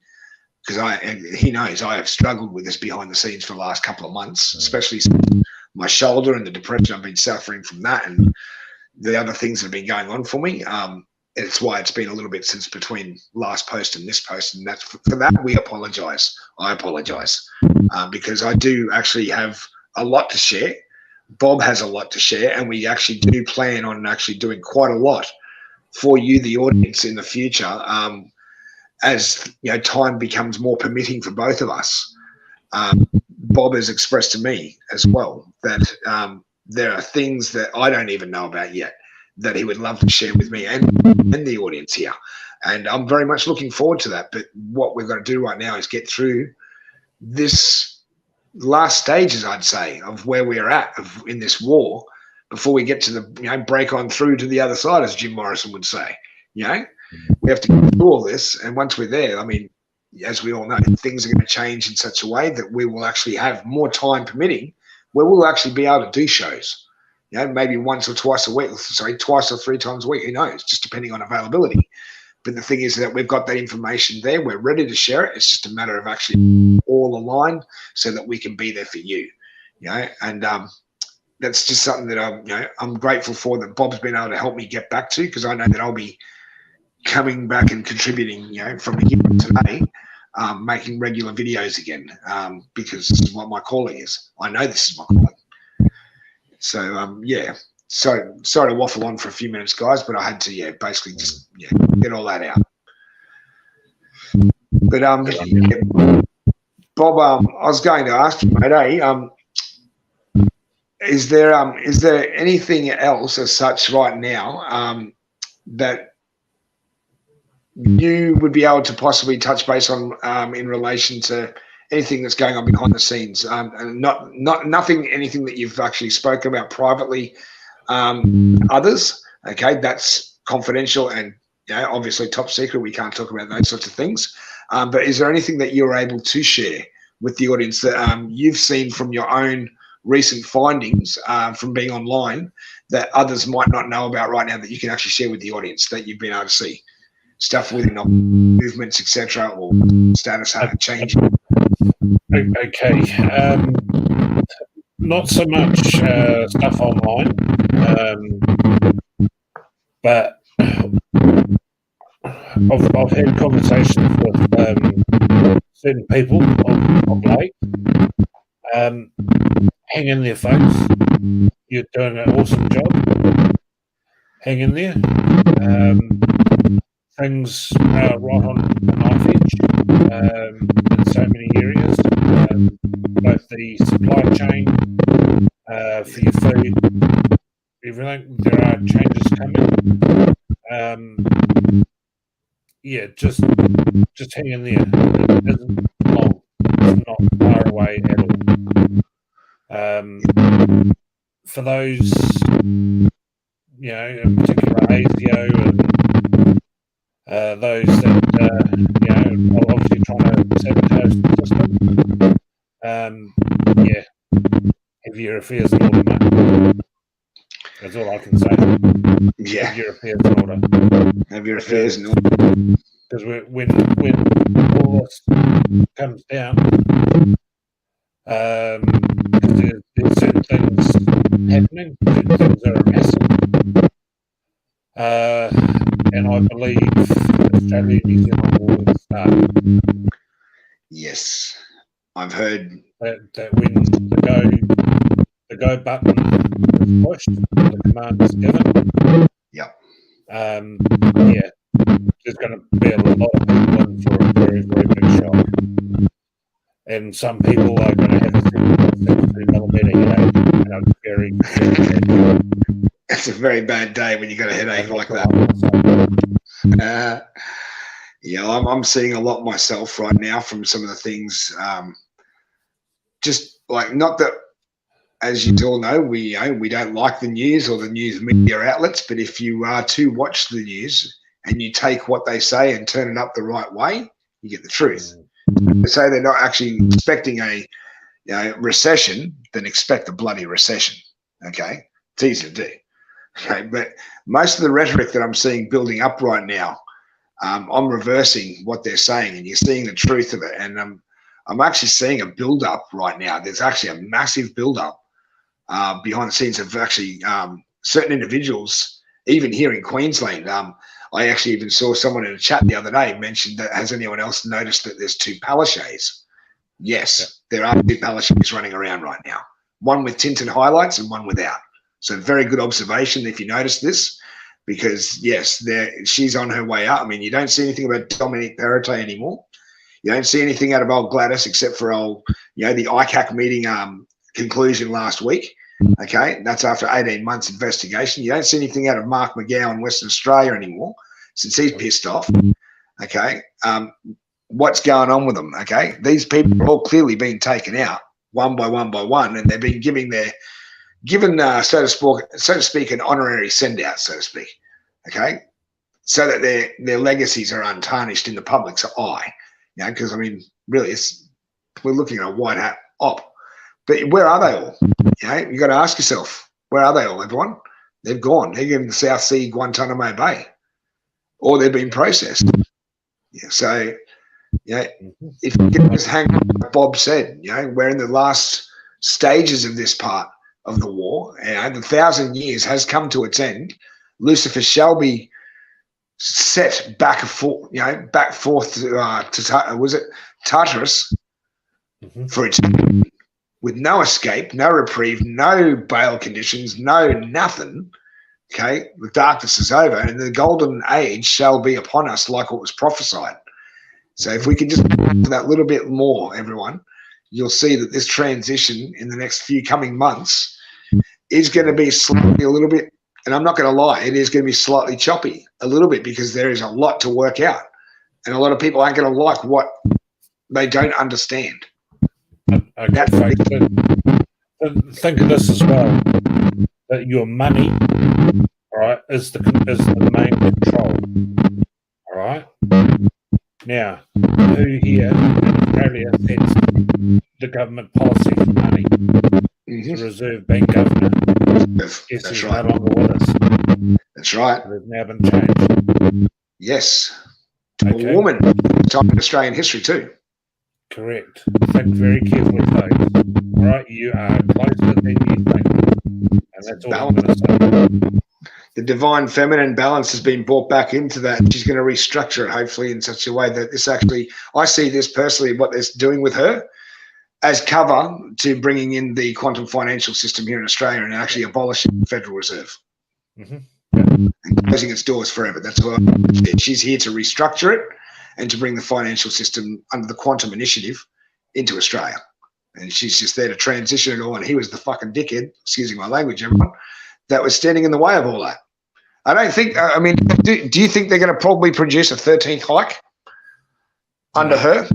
because he knows I have struggled with this behind the scenes for the last couple of months, especially my shoulder and the depression I've been suffering from that, and the other things that have been going on for me. It's why it's been a little bit since between last post and this post, and that's for that we apologize. I apologize, because I do actually have a lot to share. Bob has a lot to share, and we actually do plan on actually doing quite a lot for you, the audience, in the future, as time becomes more permitting for both of us. Bob has expressed to me as well that there are things that I don't even know about yet that he would love to share with me and the audience here. And I'm very much looking forward to that. But what we've got to do right now is get through this last stages, I'd say, of where we're at in this war before we get to the, break on through to the other side, as Jim Morrison would say. We have to get through all this. And once we're there, I mean, as we all know, things are going to change in such a way that we will actually have more time permitting where we'll actually be able to do shows, maybe once or twice a week, twice or 3 times a week, who knows, just depending on availability. But the thing is that we've got that information there. We're ready to share it. It's just a matter of actually all aligned so that we can be there for you, and that's just something that I'm grateful for that Bob's been able to help me get back to, because I know that I'll be coming back and contributing, from here today, making regular videos again, because this is what my calling is. I know this is my calling. So, So sorry to waffle on for a few minutes, guys, but I had to, basically just get all that out. But Bob, I was going to ask you, mate, is there anything else as such right now that you would be able to possibly touch base on in relation to anything that's going on behind the scenes, and nothing, anything that you've actually spoken about privately? Others, okay, that's confidential and obviously top secret. We can't talk about those sorts of things. But is there anything that you're able to share with the audience that you've seen from your own recent findings from being online that others might not know about right now that you can actually share with the audience that you've been able to see? Stuff within movements, etc., or status changing? Okay. Not so much stuff online, but I've had conversations with certain people of late. Hang in there, folks. You're doing an awesome job. Hang in there. Things are right on the knife edge in so many areas, both the supply chain for your food, everything. There are changes coming. Just hang in there. It isn't long. It's not far away at all. For those, in particular ASIO and those that are obviously trying to sabotage the system, have your affairs in order, mate. That's all I can say. Yeah. Have your affairs in order. Have your affairs in order. Because when all this comes down, there's certain things happening, certain things that are massive. And I believe Australia and New Zealand will start. Yes. I've heard that when the go button is pushed, the command is given. Yep. There's going to be a lot of people in for a very, very big shock. And some people are going to have a 73mm headache. And I'm very, very bad. It's a very bad day when you got a headache like that. I'm seeing a lot myself right now from some of the things. Just like, not that, as you all know, we don't like the news or the news media outlets, but if you are to watch the news and you take what they say and turn it up the right way, you get the truth. They say they're not actually expecting a recession, then expect a bloody recession. Okay, it's easy to do. Okay, but most of the rhetoric that I'm seeing building up right now, I'm reversing what they're saying, and you're seeing the truth of it. And I'm actually seeing a build up right now. There's actually a massive build up behind the scenes of actually certain individuals, even here in Queensland. I actually even saw someone in a chat the other day mentioned that, has anyone else noticed that there's 2 Palaszczys? Yes, there are 2 Palaszczys running around right now. One with tinted highlights and one without. So very good observation if you notice this, because yes, she's on her way up. I mean, you don't see anything about Dominique Perrottet anymore. You don't see anything out of old Gladys except for the ICAC meeting conclusion last week. Okay, that's after 18 months investigation. You don't see anything out of Mark McGowan in Western Australia anymore. since he's pissed off. Okay, what's going on with them? Okay, these people are all clearly being taken out one by one, and they've been given so to speak an honorary send out, so to speak. Okay, so that their legacies are untarnished in the public's eye. You know, because I mean, really, we're looking at a white hat op. But where are they all? You know, you got to ask yourself, where are they all, everyone? They've gone. They're in the South Sea, Guantanamo Bay, or they've been processed. Yeah, so, you know, if you can just hang on, like Bob said, you know, we're in the last stages of this part of the war. And the 1,000 years has come to its end. Lucifer shall be set back forth to was it Tartaris for its with no escape, no reprieve, no bail conditions, no nothing. Okay, the darkness is over, and the golden age shall be upon us, like what was prophesied. So, if we can just do that little bit more, everyone, you'll see that this transition in the next few coming months is going to be slightly a little bit. And I'm not going to lie, it is going to be slightly choppy a little bit because there is a lot to work out. And a lot of people aren't going to like what they don't understand. Okay, folks, think of this as well, that your money, all right, is the main control. All right? Now, who here in Australia sets the government policy for money? The Reserve Bank governor. Yes, That's he's right. no longer with us. That's right. They've now been changed. Yes. Okay. A woman, time in Australian history too. Correct. Think very carefully, folks. All right, you are closer than you think. And that's all I'm going to say. The divine feminine balance has been brought back into that. She's going to restructure it, hopefully, in such a way that this actually, I see this personally, what they're doing with her, as cover to bringing in the quantum financial system here in Australia and actually abolishing the Federal Reserve and closing its doors forever. That's what she's here to restructure it and to bring the financial system under the quantum initiative into Australia. And she's just there to transition it all. And he was the fucking dickhead, excusing my language, everyone, that was standing in the way of all that. I don't think, I mean, do you think they're going to probably produce a 13th hike under her?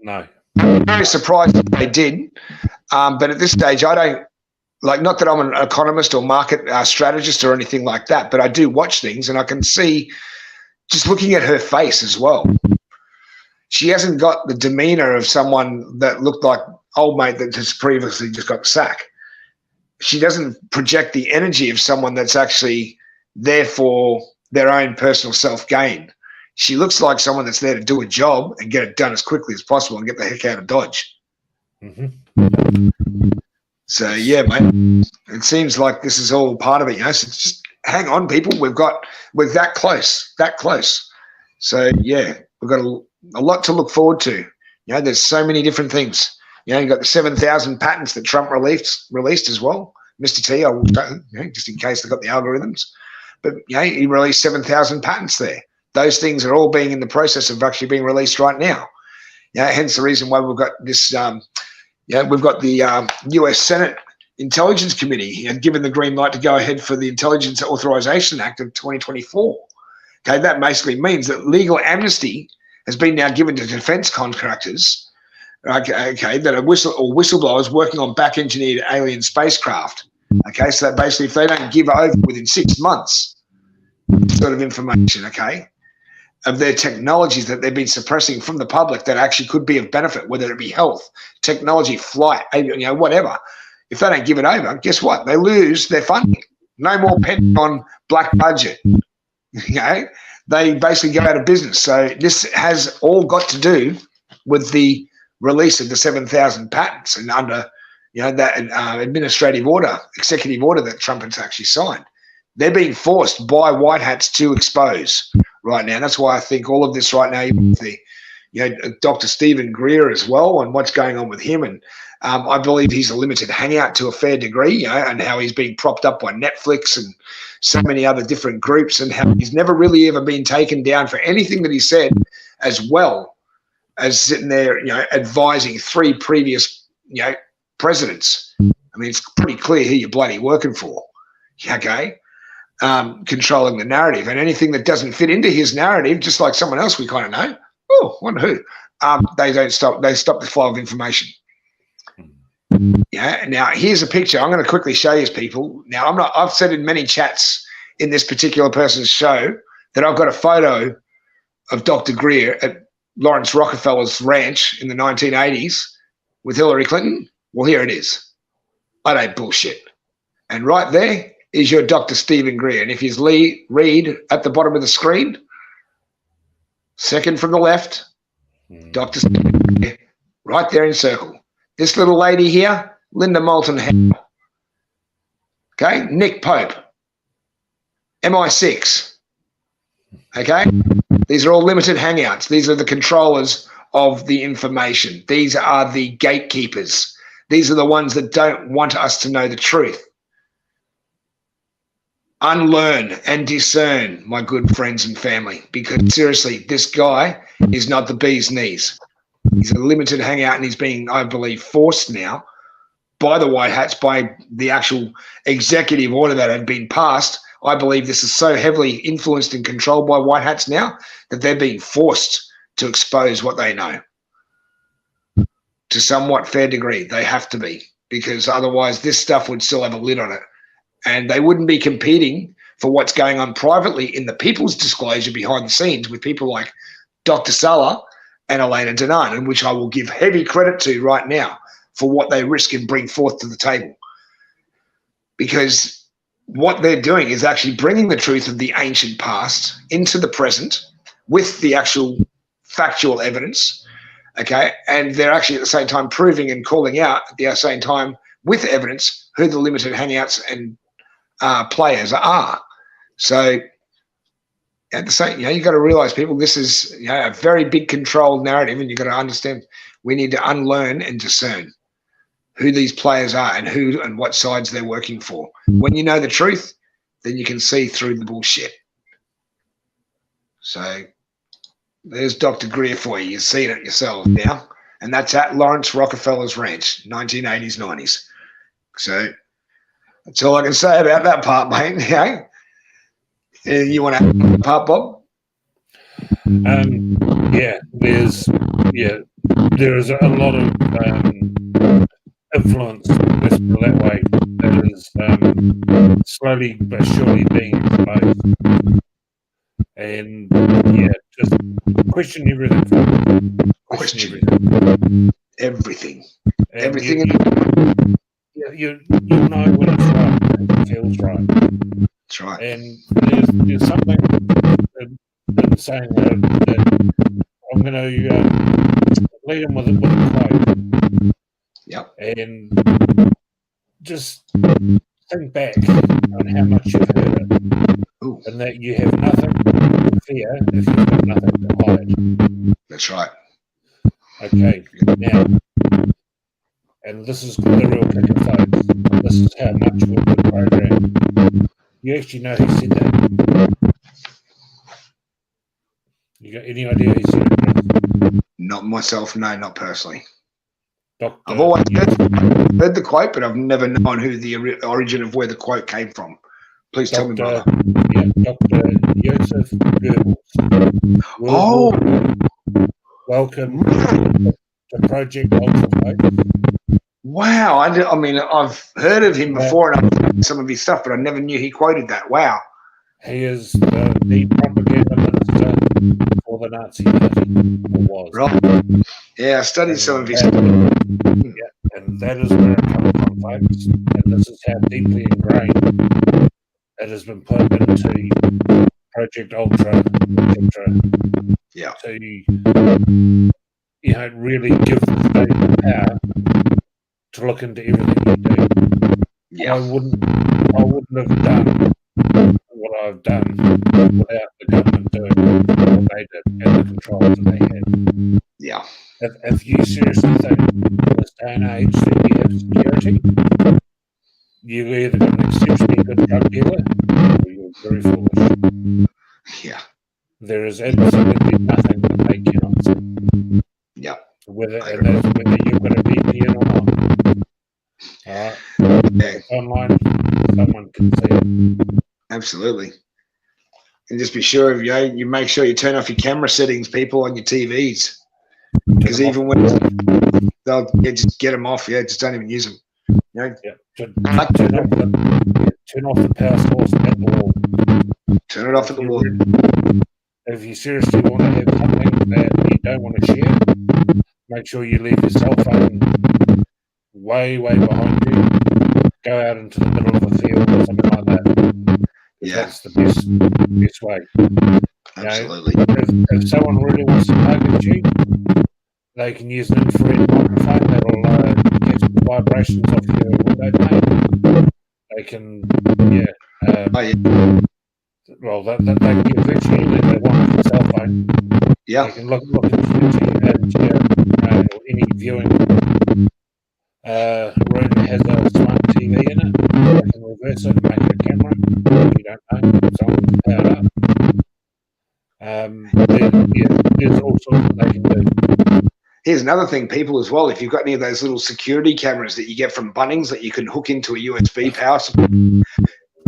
No. I'm very surprised if they did. But at this stage, I don't, like, not that I'm an economist or market strategist or anything like that, but I do watch things and I can see just looking at her face as well. She hasn't got the demeanor of someone that looked like old mate that has previously just got the sack. She doesn't project the energy of someone that's actually there for their own personal self-gain. She looks like someone that's there to do a job and get it done as quickly as possible and get the heck out of Dodge. So, yeah, mate, it seems like this is all part of it, you know, so just hang on, people. We're that close. So, yeah, we've got a lot to look forward to. You know, there's so many different things. You know, you've got the 7,000 patents that Trump released as well. Mr. T, I will, you know, just in case they've got the algorithms. But, you know, he released 7,000 patents there. Those things are all being in the process of actually being released right now. Yeah, hence the reason why we've got this. We've got the U.S. Senate Intelligence Committee and given the green light to go ahead for the Intelligence Authorization Act of 2024. Okay, that basically means that legal amnesty has been now given to defence contractors. Okay, that are whistleblowers working on back-engineered alien spacecraft. Okay, so that basically, if they don't give over within 6 months, sort of information, okay, of their technologies that they've been suppressing from the public that actually could be of benefit, whether it be health, technology, flight, you know, whatever. If they don't give it over, guess what? They lose their funding. No more Pentagon black budget. Okay, they basically go out of business. So this has all got to do with the release of the 7,000 patents and under, you know, that administrative order, executive order that Trump has actually signed. They're being forced by white hats to expose right now. That's why I think all of this right now, the, you know, Dr. Stephen Greer as well, and what's going on with him. And I believe he's a limited hangout to a fair degree, you know, and how he's being propped up by Netflix and so many other different groups, and how he's never really ever been taken down for anything that he said, as well as sitting there, you know, advising 3 previous, you know, presidents. I mean, it's pretty clear who you're bloody working for. Okay. controlling the narrative, and anything that doesn't fit into his narrative, just like someone else we kind of know, oh, wonder who, they don't stop. They stop the flow of information. Yeah. Now here's a picture. I'm going to quickly show you people. Now I've said in many chats in this particular person's show that I've got a photo of Dr. Greer at Lawrence Rockefeller's ranch in the 1980s with Hillary Clinton. Well, here it is. I don't bullshit. And right there is your Dr. Stephen Greer. And if you read at the bottom of the screen, second from the left, Dr. Stephen Greer, right there in circle. This little lady here, Linda Moulton Howe. Okay, Nick Pope, MI6. Okay, these are all limited hangouts. These are the controllers of the information. These are the gatekeepers. These are the ones that don't want us to know the truth. Unlearn and discern, my good friends and family, because seriously, this guy is not the bee's knees. He's a limited hangout, and he's being, I believe, forced now by the White Hats, by the actual executive order that had been passed. I believe this is so heavily influenced and controlled by White Hats now that they're being forced to expose what they know. To somewhat fair degree, they have to be, because otherwise this stuff would still have a lid on it. And they wouldn't be competing for what's going on privately in the people's disclosure behind the scenes with people like Dr. Salah and Elena Danaan, and which I will give heavy credit to right now for what they risk and bring forth to the table. Because what they're doing is actually bringing the truth of the ancient past into the present with the actual factual evidence, okay? And they're actually at the same time proving and calling out at the same time with evidence who the limited hangouts and players are. So at the same, you've got to realize, people, this is a very big controlled narrative, and you've got to understand we need to unlearn and discern who these players are and who and what sides they're working for. When you know the truth, then you can see through the bullshit. So there's Dr. Greer for you. You've seen it yourself now. And that's at Lawrence Rockefeller's ranch, 1980s, 90s. So that's all I can say about that part, mate. Okay? You want to add that part, Bob? There is a lot of influence, let's put it that way, that is slowly but surely being exposed. And just question everything. Question everything. And everything. You'll know when it's right, when it feels right. That's right. And there's something in saying that I'm going to lead them with a quote. Yep. And just think back on how much you've heard it. Ooh. And that you have nothing to fear if you've got nothing to hide. That's right. Okay, now, and this is the real kicker, folks. This is how much we've been programmed. You actually know who said that? You got any idea who said it? Not myself, no, not personally. I've always heard the quote, but I've never known who the origin of where the quote came from. Please tell me, brother. Yeah, Dr. Joseph Goebbels. Welcome to Project Ultra. Wow, I mean, I've heard of him before, and I've heard some of his stuff, but I never knew he quoted that. Wow. He is the propaganda minister for the Nazi Party, or was. Right. Yeah, I studied some of his stuff. Yeah, and that is where it comes from, folks. And this is how deeply ingrained it has been put into Project Ultra, etc. Yeah. To really give the state the power to look into everything you do. Yeah. I wouldn't have done what I've done without the government doing what they did and the controls that they had. Yeah. If you seriously think in this day and age that you have security, you've either got an exceptionally good drug dealer or you're very foolish. Yeah. There is absolutely nothing that they cannot see. Yeah. Whether you've got a VPN or not. All right. Yeah. Online, someone can see it. Absolutely. And just be sure of you make sure you turn off your camera settings, people, on your TVs, because even when they'll just get them off, just don't even use them. Turn off the power source at the wall. Turn it off at the wall. If you seriously want to have something that you don't want to share, make sure you leave your cell phone way behind you. Go out into the middle of a field or something like that. That's the best way. Absolutely. If someone really wants to target you, they can use an infrared microphone that'll get the vibrations off your window pane. They can, well, they can get virtually anything they want with their cell phone. Yeah. They can look at virtually and any viewing room that has a smart TV in it. They can reverse it and make it a camera. You don't know. Someone's powered up. There's all sorts that they can do. Here's another thing, people, as well. If you've got any of those little security cameras that you get from Bunnings that you can hook into a USB power supply,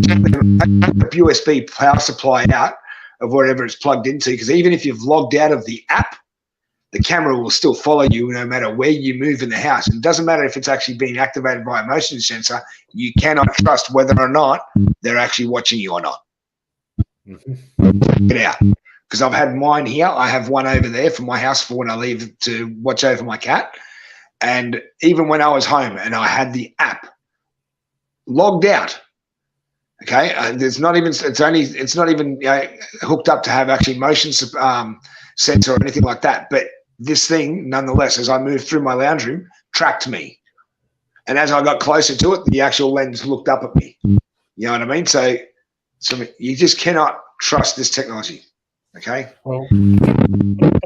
take the USB power supply out of wherever it's plugged into, because even if you've logged out of the app, the camera will still follow you no matter where you move in the house. And it doesn't matter if it's actually being activated by a motion sensor. You cannot trust whether or not they're actually watching you or not. Check it out. Because I've had mine here. I have one over there from my house for when I leave to watch over my cat. And even when I was home and I had the app logged out, okay, it's not even hooked up to have actually motion sensor or anything like that. But this thing, nonetheless, as I moved through my lounge room, tracked me. And as I got closer to it, the actual lens looked up at me. You know what I mean? So you just cannot trust this technology. Okay. Well,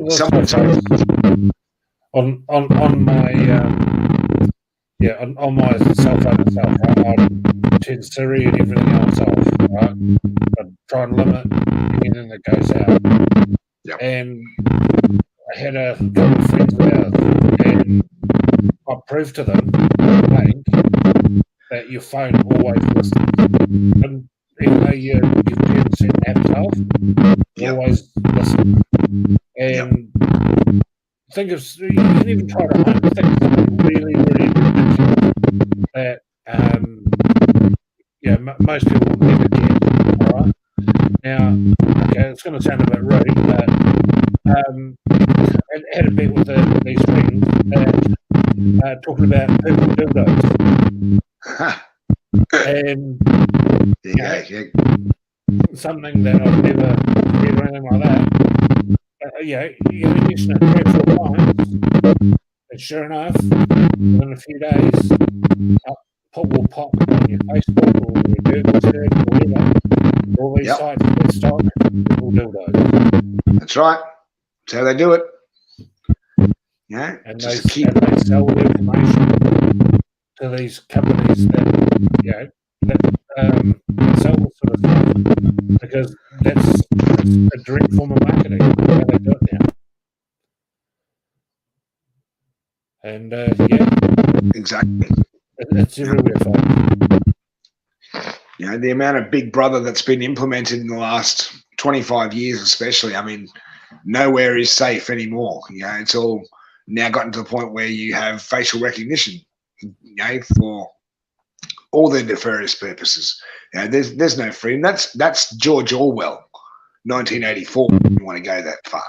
Sometimes on my on my cell phone itself, I turn Siri and everything else off. Right? I try and limit anything that goes out. Yep. And I had a couple of friends of ours, and I proved to them that your phone always listens. And even though you've turned certain apps off, always listen. And think of, you can even try to home. Think of something really ridiculous that most people will never get. All right. Now, okay, it's going to sound a bit rude, but I had a bit with these friends that talking about purple dildos. And something that I've never read or anything like that. You mention it 3 or 4 times, and sure enough, within a few days, will pop on your Facebook or your Google search or whatever. All these sites that stock purple dildos. That's right. That's how they do it. Yeah, and they sell the information to these companies that sell this sort of stuff, because that's a direct form of marketing. That's how they do it now. And exactly, it's everywhere, folks. You know, the amount of Big Brother that's been implemented in the last 25 years, especially. I mean, nowhere is safe anymore. You know, it's all now gotten to the point where you have facial recognition, for all their nefarious purposes. You know, there's no freedom. That's George Orwell, 1984. If you want to go that far,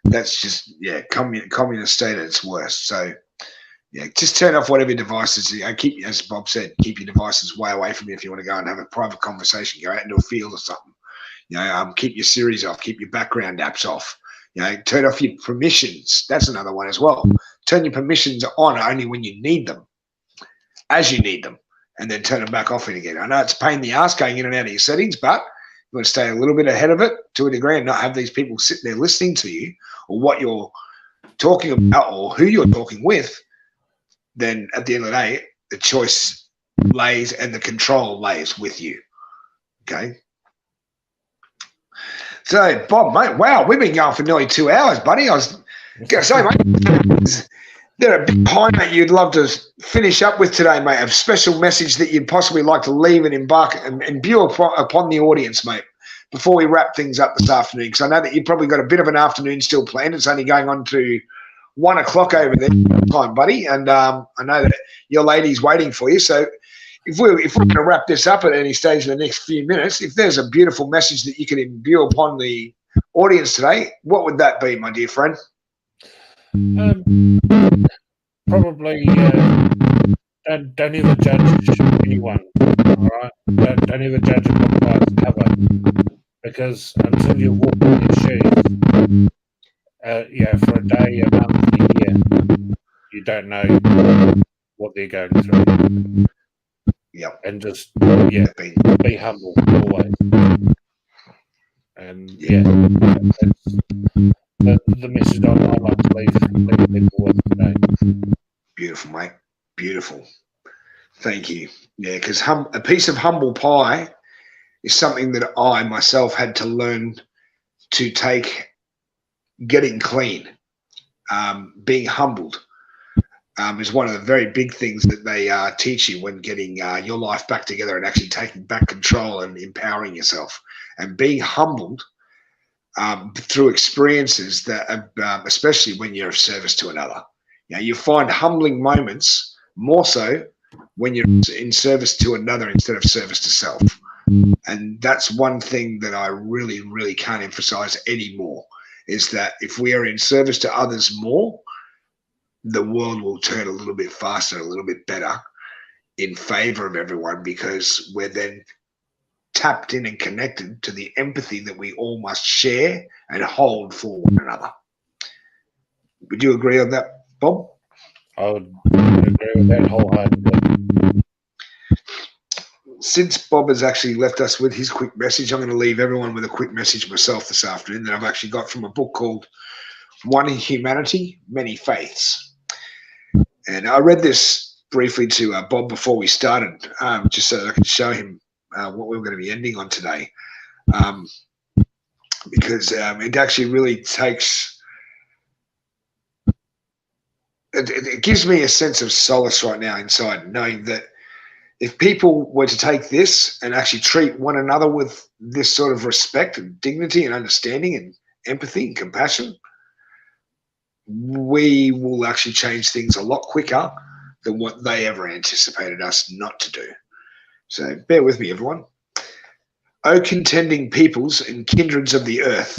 that's just communist state at its worst. So just turn off whatever devices. Keep, as Bob said, keep your devices way away from you if you want to go and have a private conversation. Go out into a field or something. Keep your Siris off. Keep your background apps off. Turn off your permissions. That's another one as well. Turn your permissions on only when you need them, as you need them, and then turn them back off again. I know it's a pain in the ass going in and out of your settings, but you want to stay a little bit ahead of it to a degree and not have these people sitting there listening to you or what you're talking about or who you're talking with. Then at the end of the day, the choice lays and the control lays with you. Okay. So, Bob, mate, wow, we've been going for nearly 2 hours, buddy. I was going to say, mate, there a big pie, mate, you'd love to finish up with today, mate? A special message that you'd possibly like to leave and embark and imbue upon the audience, mate, before we wrap things up this afternoon? Because I know that you've probably got a bit of an afternoon still planned. It's only going on to 1 o'clock over there time, buddy. And I know that your lady's waiting for you. So if we're going to wrap this up at any stage in the next few minutes, if there's a beautiful message that you can imbue upon the audience today, what would that be, my dear friend? Probably don't ever judge anyone. All right, don't ever judge a book by its cover, because until you walk in their shoes, for a day, a month, a year, you don't know what they're going through. Yeah, and just be humble always. And that's the message I'd like to leave people with today. Beautiful, mate. Beautiful. Thank you. Yeah, because a piece of humble pie is something that I myself had to learn to take. Getting clean, being humbled, is one of the very big things that they teach you when getting your life back together and actually taking back control and empowering yourself. And being humbled through experiences that, especially when you're of service to another. You find humbling moments more so when you're in service to another instead of service to self. And that's one thing that I really, really can't emphasize anymore, is that if we are in service to others more, the world will turn a little bit faster, a little bit better in favor of everyone, because we're then tapped in and connected to the empathy that we all must share and hold for one another. Would you agree on that, Bob? I would agree with that wholeheartedly. Since Bob has actually left us with his quick message, I'm going to leave everyone with a quick message myself this afternoon that I've actually got from a book called One Humanity, Many Faiths. And I read this briefly to Bob before we started, just so that I could show him what we were going to be ending on today. Because it actually really takes... It gives me a sense of solace right now inside, knowing that if people were to take this and actually treat one another with this sort of respect and dignity and understanding and empathy and compassion, we will actually change things a lot quicker than what they ever anticipated us not to do. So bear with me, everyone. O contending peoples and kindreds of the earth,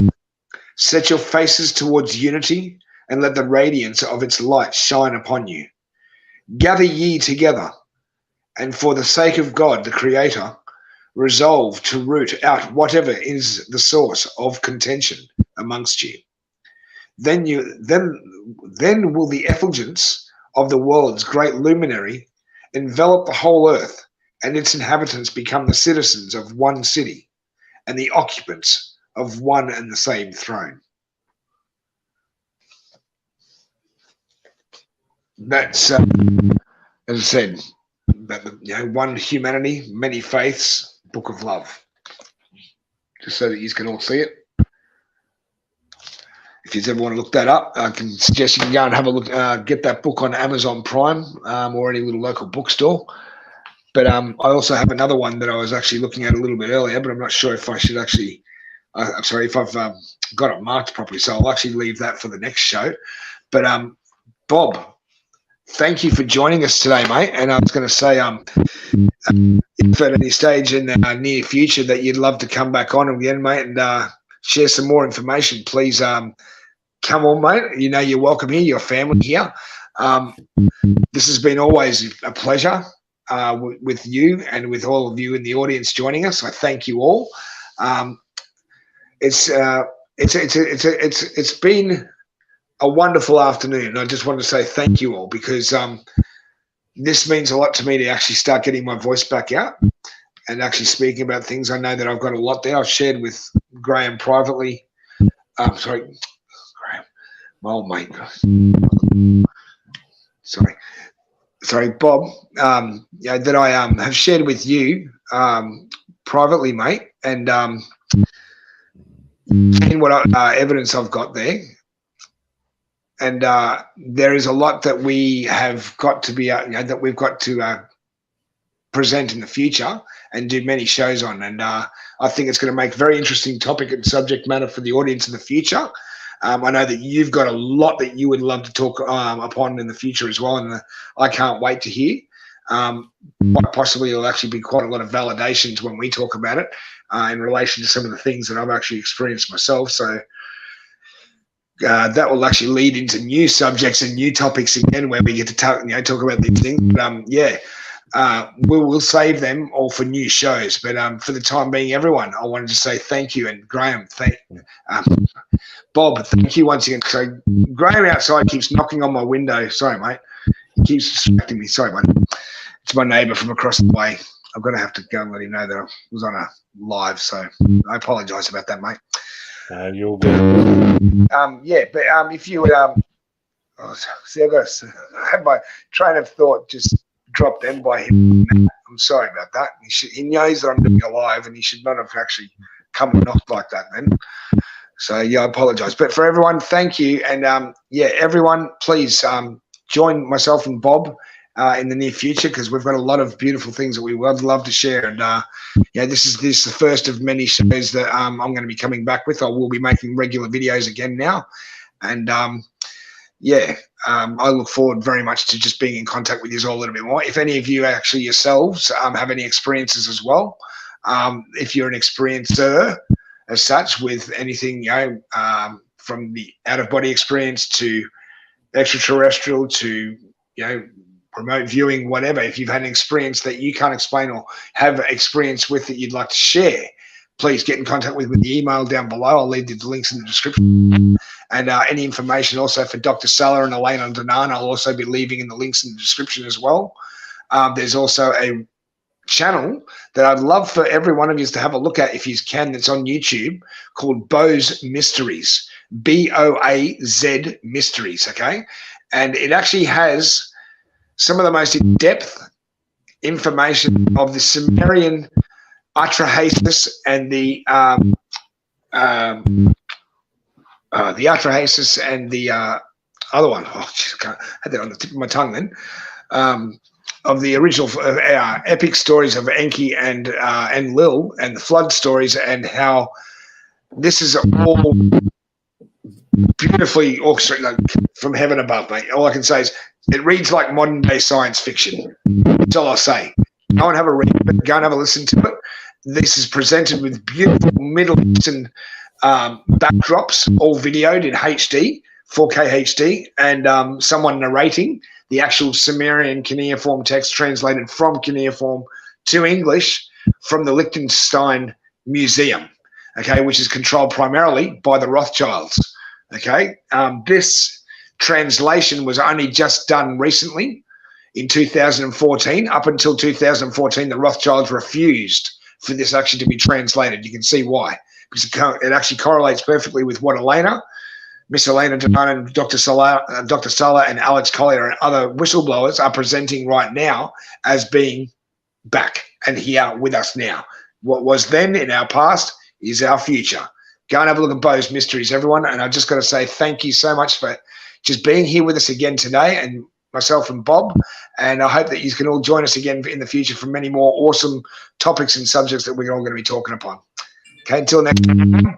set your faces towards unity and let the radiance of its light shine upon you. Gather ye together, and for the sake of God, the Creator, resolve to root out whatever is the source of contention amongst you. Then will the effulgence of the world's great luminary envelop the whole earth, and its inhabitants become the citizens of one city and the occupants of one and the same throne. That's, as I said, one humanity, many faiths, book of love. Just so that you can all see it. If you ever want to look that up, I can suggest you can go and have a look, get that book on Amazon Prime or any little local bookstore. But I also have another one that I was actually looking at a little bit earlier, but I'm not sure if I should actually, I'm sorry, if I've got it marked properly. So I'll actually leave that for the next show. But Bob, thank you for joining us today, mate. And I was going to say, if at any stage in the near future that you'd love to come back on again, mate, and share some more information, please come on, mate. You know you're welcome here, your family here. This has been always a pleasure with you and with all of you in the audience joining us. I thank you all. It's been a wonderful afternoon. I just want to say thank you all, because this means a lot to me to actually start getting my voice back out and actually speaking about things. I know that I've got a lot there. I've shared with Graham privately. Sorry, Graham, my old mate. Sorry, Bob. That I have shared with you privately, mate, and seeing what evidence I've got there. and there is a lot that we have got to be, that we've got to present in the future and do many shows on. And I think it's going to make very interesting topic and subject matter for the audience in the future. I know that you've got a lot that you would love to talk upon in the future as well, and I can't wait to hear. Quite possibly it'll actually be quite a lot of validations when we talk about it in relation to some of the things that I've actually experienced myself. So that will actually lead into new subjects and new topics again, where we get to talk about these things. But we will save them all for new shows. But for the time being, everyone, I wanted to say thank you. And Graham, Bob, thank you once again. So Graham outside keeps knocking on my window. Sorry, mate. He keeps distracting me. Sorry, mate. It's my neighbour from across the way. I'm going to have to go and let him know that I was on a live. So I apologise about that, mate. You'll be. If you would, see, I had my train of thought just dropped in by him. I'm sorry about that. He knows that I'm doing a live, and he should not have actually come and knocked like that, then. So yeah, I apologise. But for everyone, thank you, and everyone, please join myself and Bob in the near future, because we've got a lot of beautiful things that we would love to share. And this is the first of many shows that I'm going to be coming back with. I will be making regular videos again now, and I look forward very much to just being in contact with you all a little bit more. If any of you actually yourselves have any experiences as well, if you're an experiencer as such with anything, from the out-of-body experience to extraterrestrial to, remote viewing, whatever, if you've had an experience that you can't explain or have experience with that you'd like to share, please get in contact with the email down below. I'll leave the links in the description. And any information also for Dr. Sala and Elena Danan, I'll also be leaving in the links in the description as well. There's also a channel that I'd love for every one of you to have a look at if you can, that's on YouTube, called Boaz Mysteries, Boaz Mysteries, okay? And it actually has some of the most in-depth information of the Sumerian Atrahasis and the Atrahasis and the other one. Oh, I had that on the tip of my tongue then. Of the original epic stories of Enki and Lil, and the flood stories, and how this is all beautifully orchestrated, like, from heaven above, mate. All I can say is it reads like modern day science fiction. That's all I'll say. Go and have a read, but go and have a listen to it. This is presented with beautiful Middle Eastern backdrops, all videoed in HD, 4K HD, and someone narrating the actual Sumerian cuneiform text translated from cuneiform to English from the Liechtenstein Museum, okay, which is controlled primarily by the Rothschilds, okay. This translation was only just done recently in 2014. Up until 2014, the Rothschilds refused for this actually to be translated. You can see why, because it actually correlates perfectly with what Miss Elena Danan and Dr. Sala and Alex Collier and other whistleblowers are presenting right now as being back and here with us now. What was then in our past is our future. Go and have a look at Boaz Mysteries, everyone. And I just got to say thank you so much for just being here with us again today, and myself and Bob. And I hope that you can all join us again in the future for many more awesome topics and subjects that we're all going to be talking upon. Okay, until next time,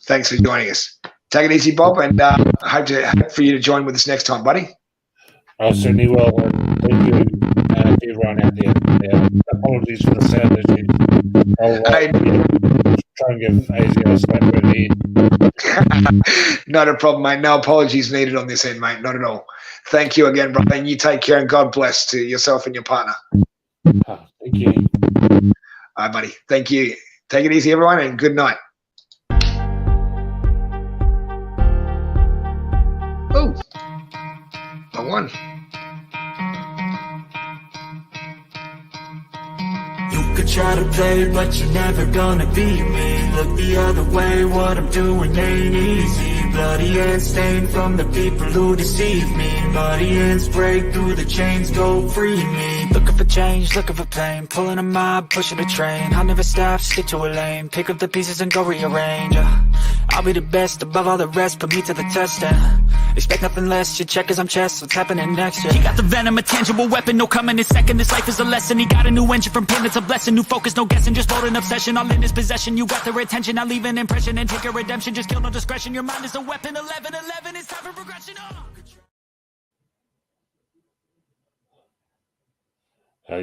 thanks for joining us. Take it easy, Bob, and I hope for you to join with us next time, buddy. I certainly will. Thank you, everyone out there. Apologies for the sound issues. I'll try and give ASIO a slap over the head. Not a problem, mate. No apologies needed on this end, mate. Not at all. Thank you again, brother, and you take care, and God bless to yourself and your partner. Thank you. All right, buddy. Thank you. Take it easy, everyone, and good night. Oh, I won. You could try to play, but you're never gonna beat me. Look the other way, what I'm doing ain't easy. Bloody hands stained from the people who deceive me. Bloody hands break through the chains, go free me. Looking for change, looking for pain. Pulling a mob, pushing a train. I'll never stop, stick to a lane. Pick up the pieces and go rearrange. I'll be be the best, above all the rest, put me to the test, and expect nothing less, you check as I'm chess, what's happening next, yeah. He got the venom, a tangible weapon, no coming in second, this life is a lesson. He got a new engine from pain, it's a blessing, new focus, no guessing, just bold and obsession, all in his possession. You got their attention, I leave an impression and take a redemption, just kill no discretion, your mind is a weapon, 11-11, it's time for progression, oh.